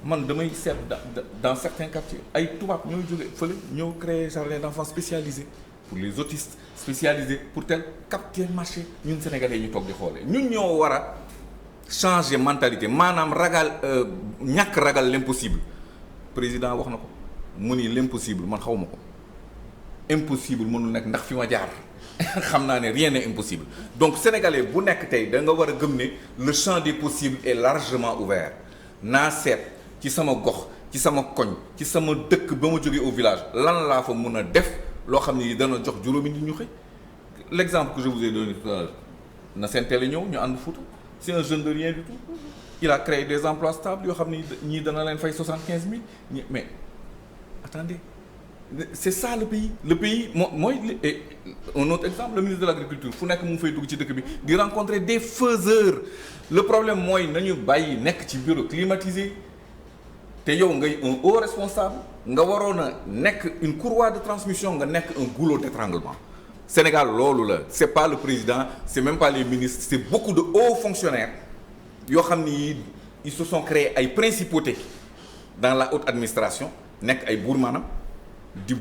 man damay seet dans certains quartiers ay tubaab ñooy jóge fële ñoo créer jardin d'enfants spécialisés pour les autistes spécialisés pour tel capter marché ñun sénégalais ñu toog di xoolee ñun ñoo war a changer mentalité maanaam ragal ñàkk ragal l'impossible président wax na ko mu ni l'impossible man xaw ma ko impossible mënul nekk ndax fi ma jaar xam naa ne rien n'est impossible donc sénégalais bu nekk tey da nga war a gëm ne le champ des possibles est largement ouvert naa seet ci sama gox ci sama koñ ci sama dëkk ba ma jógee au village lan laa fa mun a def loo xam ne dana jox juróomi nit ñu xëy l'exemple que je vous ai donné tout à l'heure na seen teel a ñëw ñu ànd Fouta c'est un jeune de rien du tout il a créé des emplois stables yoo xam ni ñii dana leen fay 75 000 mais attendez c'est ça le pays mooy un autre exemple le ministre de l'agriculture fu nekk mu ngi fay dugg ci dëkk bi di rencontrer des faiseurs le problème mooy nañu bàyyi nekk ci bureau climatisé te yow ngay un haut responsable nga waroon a nekk une courroie de transmission nga nekk un goulot d'étranglement Sénégal loolu la c'est pas le président c'est même pas les ministres c'est beaucoup de hauts fonctionnaires yoo xam ni ils se sont créés ay principautés dans la haute administration nekk ay buur maanaam di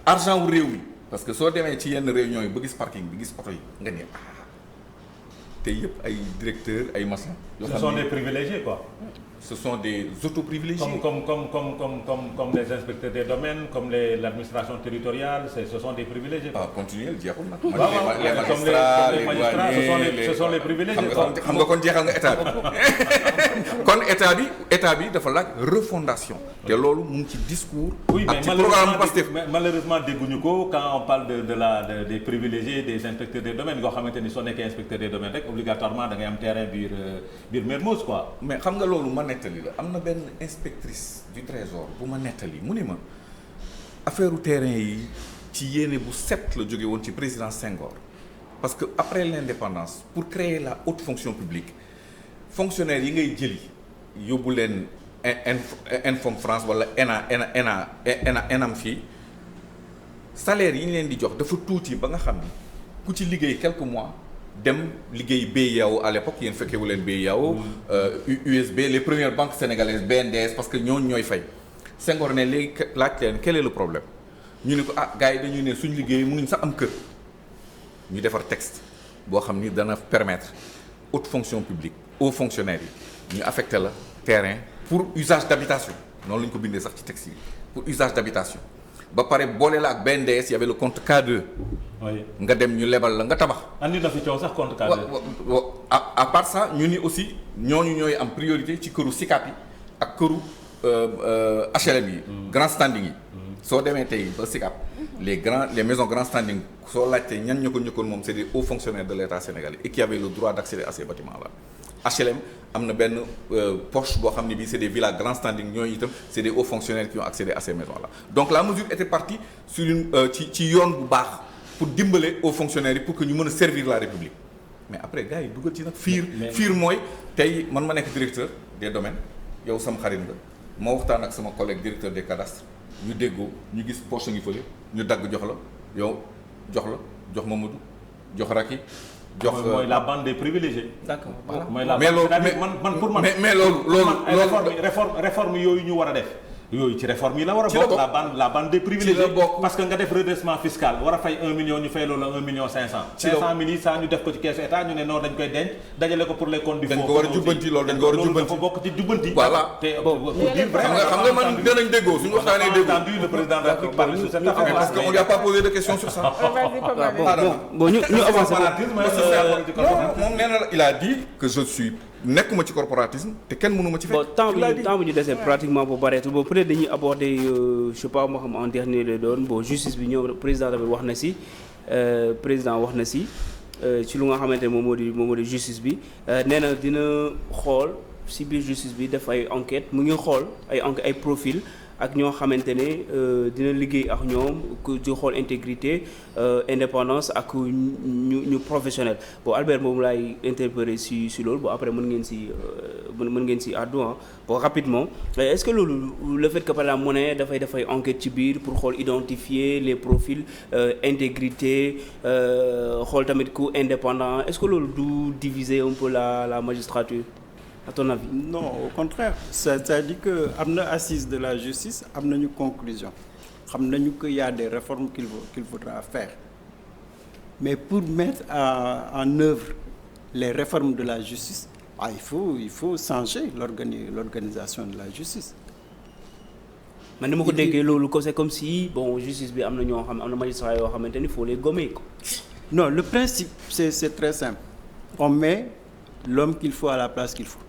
argent wu réew mi parce que soo demee ci yenn réunions yi ba gis parking bi gis oto yi nga ne te yëpp ay directeurs ay machins. yoo xam ne ce sont des privilégiés quoi. Ce sont des autoprivilégiés. Comme les inspecteurs des domaines, comme l'administration territoriale, ce sont des privilégiés. Ah, continuez, jeexul nag. Les magistrats, les douaniers, ce sont les privilégiés. xam nga kon jeexal nga état bi kon état bi dafa laaj refondation. te loolu mu ngi ci discours. oui mais ak ci programme Pastef. malheureusement dégguñu ko quand on parle des privilégiés des inspecteurs des domaines yoo xamante ni soo nekkee inspecteur des domaines rek obligatoirement da ngay am terrain biir Mermoz quoi. mais xam nga loolu ma nettali la am na benn inspectrice du trésor bu ma nettali mu ni ma affaire u terrain yi ci yéene bu set la jóge woon ci président Senghor parce que après l'indépendance pour créer la haute fonction publique fonctionnaires yi ngay jëli yóbbu leen Infom France wala ENAM fii salaire yi ñu leen di jox dafa tuuti ba nga xam ni ku ci liggéey quelques mois dem liggéey BIAO à l'époque yéen fekkewu leen BIAO USB les premières banques sénégalaises BNDES parce que ñooñu ñooy fay Senghor ne léegi laaj leen quel est le problème ñu ne ko gars yi dañuy ne suñu liggéey mënuñ sax am kër ñu defar texte boo xam ni dana permettre haute fonction publique aux fonctionnaires yi ñu affecté la terrain pour usage d'habitation noonu la ñu ko bindee sax ci texte yi pour usage d'habitation ba pare boole la ak BNDES y avait le compte K2 nga dem ñu lebal la nga tabax. andi na fi coow sax compte K2. à part ça ñu ni aussi ñooñu ñooy am priorité ci këru SICAP yi ak këru HLM yi. grand standing yi. soo demee tey ba SICAP les maisons grand standing soo laajtee ñan ñu ko njëkkoon moom c'est des hauts fonctionnaires de l'État sénégalais et qui avaient le droit d'accéder à ces bâtiments là. HLM am na benn poche boo xam ne bii c'est des villas grand standing ñooñu itam c'est des hauts fonctionnaires qui ont accédé à ces maisons là donc la mesure était partie sur une ci yoon bu baax pour dimbale aux fonctionnaires yi pour que ñu mën a servir la République mais après gars yi dugal ci nag fiir mooy tey man ma nekk directeur des domaines yow sama xarit nga ma waxtaan ak sama collègue directeur des cadastres ñu déggoo ñu gis poche ngi fële ñu dagg jox la yow jox Mamadou jox Racky jox mooy la bande des privilégiés. D'accord. Voilà. mooy la mais bande loolu man pour man. mais loolu réforme yooyu ñu war a def. yooyu ci réforme yi la war a ci la bokk la bande des privilégiés. ci la bokk parce que nga def redressement fiscal war a fay 1 million ñu fay loolu 1 million 500. ci la 500 000 yi saa ñu def ko ci caisse état ñu ne non dañ koy denc dajale ko pour les comptes du fonds. dañ ko war a jubbanti loolu dañ ko war a jubbanti dafa bokk ci jubbanti. voilà te pour dire vrai. xam nga man danañ déggoo suñu waxtaanee déggoo. entendu le président de la République parler sur cette affaire. parce qu'on lui a pas posé de questions sur ça. bon ñu avancé moom nee na il a dit que je suis nekkuma ci corporatisme te kenn mënu ma ci fekk. bon temps bi ñu desee pratiquement bu bareetul bon peut-être dañuy aborder je sais pas moo xam en dernier lay doon bon justice bi ñëw président tamit wax na si ci lu nga xamante ne moom moo di justice bi nee na dina xool si biir justice bi def ay enquête mu ngi xool ay profil ak ñoo xamante ne dina liggéey ak ñoom di xool intégrité indépendance ak ñu professionnel bon Albert moom laay interpellé si loolu bon après mën ngeen si àddu bon rapidement est-ce que loolu le fait que par exemple mu ne dafay def ay enquête ci biir pour xool identifier les profils intégrité xool tamit ku indépendant est-ce que loolu du diviser un peu la magistrature à ton avis? Non, au contraire. C'est-à-dire que am na assise de la justice am nañu conclusion xam nañu qu'il y a des réformes qu'il faudra faire mais pour mettre en œuvre les réformes de la justice il faut changer l'organisation de la justice. man ni ma ko déggee loolu c'est comme si bon justice bi am na ñoo xam am na magistrat yoo xamante ni faut les gommer ko. Non, le principe c'est très simple. On met l'homme qu'il faut à la place qu'il faut.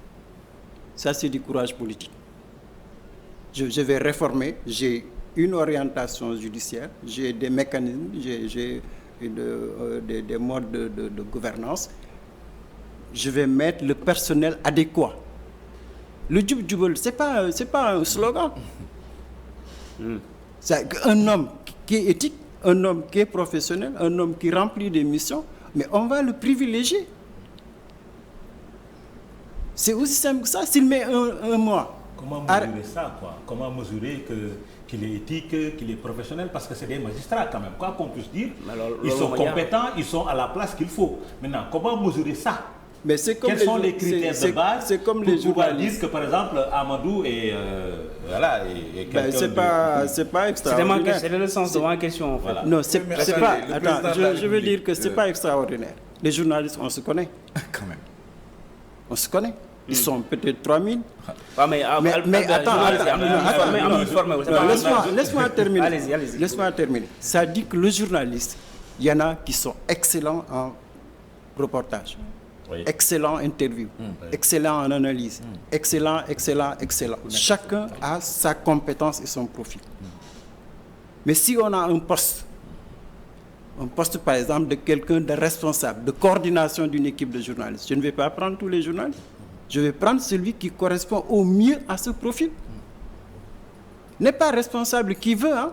Ça c'est du courage politique. Je vais réformer, j'ai une orientation judiciaire, j'ai des mécanismes, j'ai des modes de gouvernance. Je vais mettre le personnel adéquat. Le jub-jubal, c'est pas un slogan. C'est un homme qui est éthique, un homme qui est professionnel, un homme qui remplit des missions, mais on va le privilégier. C'est aussi simple que ça. S'il met un mois. Comment mesurer ça, quoi? Comment mesurer qu'il est éthique, qu'il est professionnel? Parce que c'est des magistrats quand même. Quoi qu'on puisse dire, ils sont compétents, ils sont à la place qu'il faut. Maintenant, comment mesurer ça? Mais c'est comme quels sont les critères de base c'est comme pour les pouvoir journalistes. dire que par exemple Amadou est quelqu'un c'est pas extraordinaire. C'était le sens de ma question en fait. Voilà. Non, c'est pas. Attends, je veux dire que c'est pas pas extraordinaire. Les journalistes, on se connaît. quand même. On se connaît. Ils sont peut-être 3000. mais attends, attends. laisse-moi terminer. Allez-y. Laisse-moi terminer. Ça dit que le journaliste, il y en a qui sont excellents en reportage, Oui. excellents en interview, excellents en analyse, excellents. Chacun a sa compétence et son profil. Mais si on a un poste par exemple de quelqu'un de responsable, de coordination d'une équipe de journalistes, je ne vais pas prendre tous les journalistes. Je vais prendre celui qui correspond au mieux à ce profil. N'est pas responsable qui veut, hein.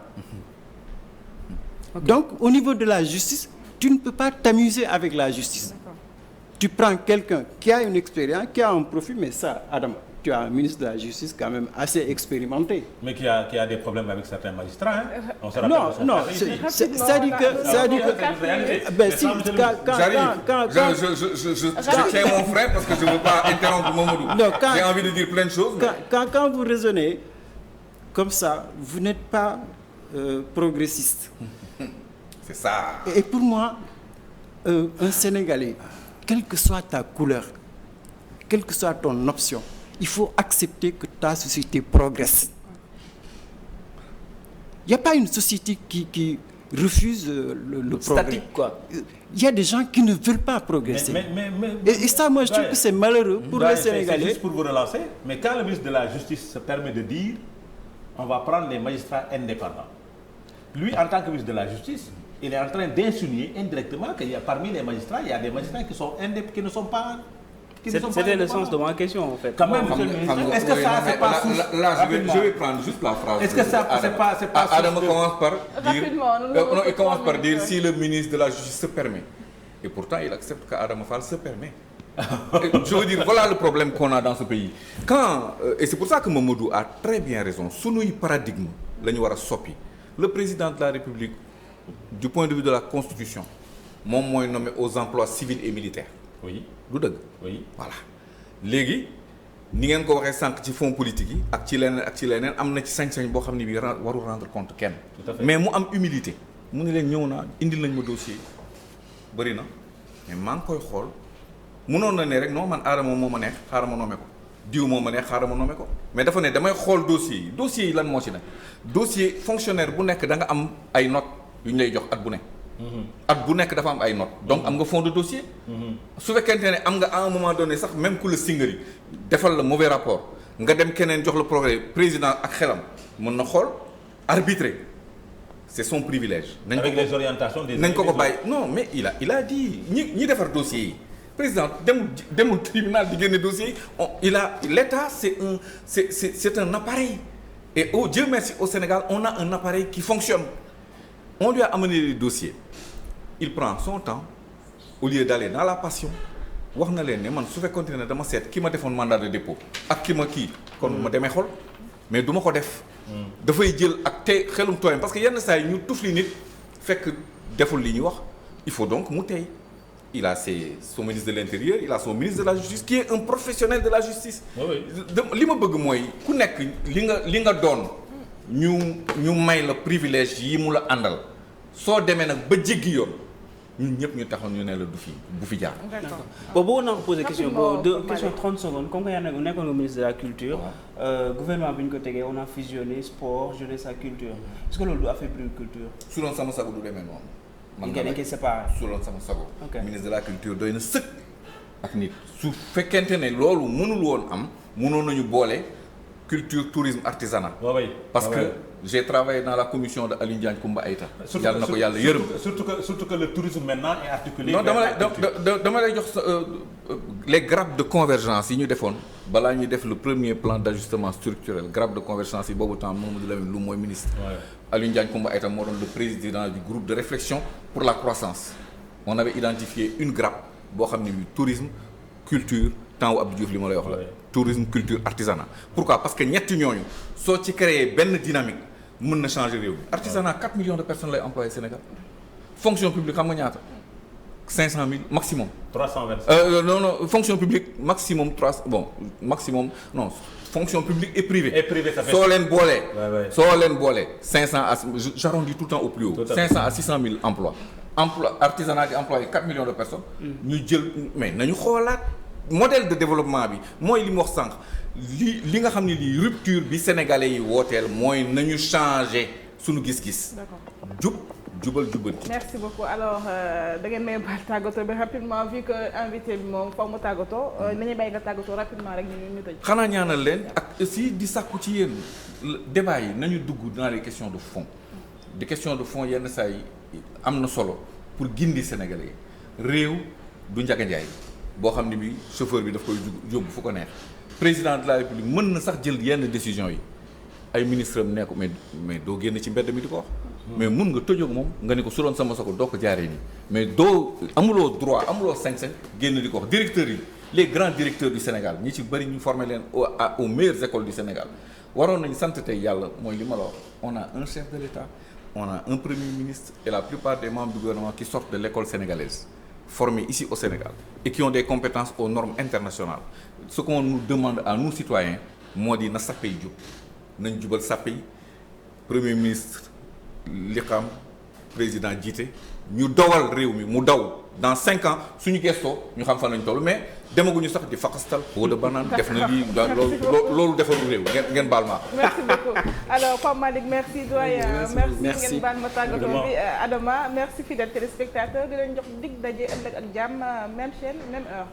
Okay. Donc, au niveau de la justice, tu ne peux pas t'amuser avec la justice. Tu prends quelqu'un qui a une expérience, qui a un profil, mais ça, Adam, tu as un ministre de la Justice quand même assez expérimenté. Mais qui a des problèmes avec certains magistrats, hein? On se Non, ça dit que... Je tiens mon frère parce que je ne veux pas interrompre Mamadou. J'ai envie de dire plein de choses. Quand vous raisonnez comme ça, vous n'êtes pas progressiste. C'est ça. Et pour moi, un Sénégalais, quelle que soit ta couleur, quelle que soit ton option, il faut accepter que ta société progresse. Il n'y a pas une société qui refuse le progrès. Statique, quoi. Il y a des gens qui ne veulent pas progresser. Et ça, moi, je trouve que c'est malheureux pour les Sénégalais. C'est juste pour vous relancer, mais quand le ministre de la Justice se permet de dire on va prendre les magistrats indépendants, lui, en tant que ministre de la Justice, il est en train d'insinuer indirectement qu'il y a parmi les magistrats, il y a des magistrats qui ne sont pas... C'était le sens de ma question en fait. Quand même, monsieur le ministre, est-ce que ça, c'est pas sous... Là, je vais prendre juste la phrase. Est-ce que ça, c'est pas Adam commence par dire... Rapidement, il commence par dire si le ministre de la Justice se permet. Et pourtant, il accepte qu'Adama Fall se permet. Je veux dire, voilà le problème qu'on a dans ce pays. Et c'est pour ça que Mamadou a très bien raison. Sous nos paradigmes, le président de la République, du point de vue de la Constitution, mon est nommé aux emplois civils et militaires. Oui. Oui. Voilà. Légui, ni ngeen ko waxee sànq ci fonds politique yi ak ci leneen am na ci sañ-sañ boo xam ne bii waru rendre compte kenn. Mais mu am humilité. mu ne leen ñëw naa indil nañ ma dossier bëri na mais maa ngi koy xool mënoon na ne rek non man Adama moo ma neex xaaral ma nommé ko diw moo ma neex xaaral ma nommé ko mais dafa ne damay xool dossier yi lan moo ci ne dossier fonctionnaire bu nekk da nga am ay notes yu ñu lay jox at bu ne. at bu nekk dafa am ay notes donc am nga fond de dossier. su fekkente ne am nga à un moment donné sax même ku la singari defal la mauvais rapport nga dem keneen jox la progrès président ak xelam mën na xool arbitrer c'est son privilège. Avec les orientations des nañ ko bàyyi non mais il a dit ñi defar dossier yi président demul tribunal di génne dossier yi l'État c'est un appareil et Dieu merci au Sénégal on a un appareil qui fonctionne. On lui a amené les dossiers. Il prend son temps au lieu d'aller dans la passion. wax na leen ne man su fekkoon ne dama seet ki ma defoon mandat de dépôt ak ki ma kii kon ma demee xol mais du ma ko def. dafay jël ak tey xelum tooyam parce que yenn saa yi ñu tufli nit fekk deful li ñuy wax il faut donc mu tey. Il a son ministre de l'Intérieur, il a son ministre de la Justice qui est un professionnel de la justice. li ma bëgg mooy ku nekk li nga doon ñu may la privilège yi mu la àndal soo demee nag ba jéggi yoon ñun ñëpp ñu taxoon ñu ne la bu fi jaar. D'accord. bon bëggoon naa ko poser question question 30 secondes comme que yaa nekkoon nga ministre de la culture. Gouvernement bi ñu ko tegee on a fusionné sport jeunesse ak culture est-ce que loolu du affaiblir culture. su doon sama sago du demee noonu. man nga dañ koy séparer. su doon sama sago. Ok. ministre de la culture doy na sëkk ak nit. su fekkente ne loolu mënul woon am mënoon nañu boole culture tourisme artisanat. parce que j'ai travaillé dans la commission de Alioune Diagne Koumba Aïta. yàlla na ko yàlla yërëm. surtout que le tourisme maintenant est articulé. non dama lay jox les grappes de convergence yi ñu defoon balaa ñuy def le premier plan d'ajustement structurel grappe de convergence yi boobu temps Mamadou Lamine Loum mooy ministre. Alioune Diagne Koumba Aïta moo doon le président du groupe de réflexion pour la croissance. On avait identifié une grappe boo xam ne bi tourisme culture temps wu Abdou Diouf li ma lay wax la. tourisme culture artisanat. pourquoi parce que ñetti ñooñu soo ci créer benn dynamique mën na changer réew mi. artisanat 4 millions de personnes lay employé Sénégal. fonction publique xam nga ñaata 500 000 maximum. 325. non fonction publique maximum 3 bon maximum non fonction publique et privée. Ça fait soo leen boolee. soo leen boolee 500 à j'arrondis tout le temps au plus haut. 500 à 600 000 emplois. Artisanat di employé 4 millions de personnes. ñu jël mais nañu xoolaat modèle de développement bi mooy li mu wax sànq li nga xam ne lii rupture bi sénégalais yi wooteel mooy nañu changer suñu gis-gis. D'accord. jubanti. Merci beaucoup alors da ngeen may baal tàggatoo bi rapidement vu que invité bi moom faw mu tàggatoo nañu bàyyi nga tàggatoo rapidement rek ñu tëj. xanaa ñaanal leen ak aussi di sàkku ci yéen débat yi nañu dugg dans les questions de fond. des questions de fond yenn saa yi am na solo pour gindi sénégalais yi réew du njaga njaay boo xam ne bi chauffeur bi daf koy yóbbu fu ko neex président de la république mën na sax jël yenn décisions yi ay ministre am ne ko mais doo génn ci mbedd mi di ko wax. mais mun nga tëjoog moom nga ne ko su doon sama soko doo ko jaaree nii mais doo amuloo droit amuloo sañ-sañ génn di ko wax directeurs yi les grands directeurs du Sénégal ñi ci bëri ñu formé leen aux meilleures écoles du Sénégal waroon nañu sant tey yàlla mooy li ma la wax on a un chef de l'État on a un premier ministre et la plupart des membres du gouvernement qui sortent de l'école sénégalaise formés ici au Sénégal et qui ont des compétences aux normes internationales ce qu'on nous demande à nous citoyens moo di na sàppe yi jub nañ jubal sàppe yi premier ministre liqaam président jiite ñu dawal réew mi mu daw dans 5 ans suñu gestoo ñu xam fan lañ toll mais demaguñu sax di faqastal peau de banane def na lii loolu defalu réew ngeen baal ma. merci beaucoup alors Pape Malick merci doyen merci ngeen baal ma tàggatoo bi Adama merci fidèles téléspectateurs di leen jox dig daje ëllëg ak jàmm même chaîne même heure.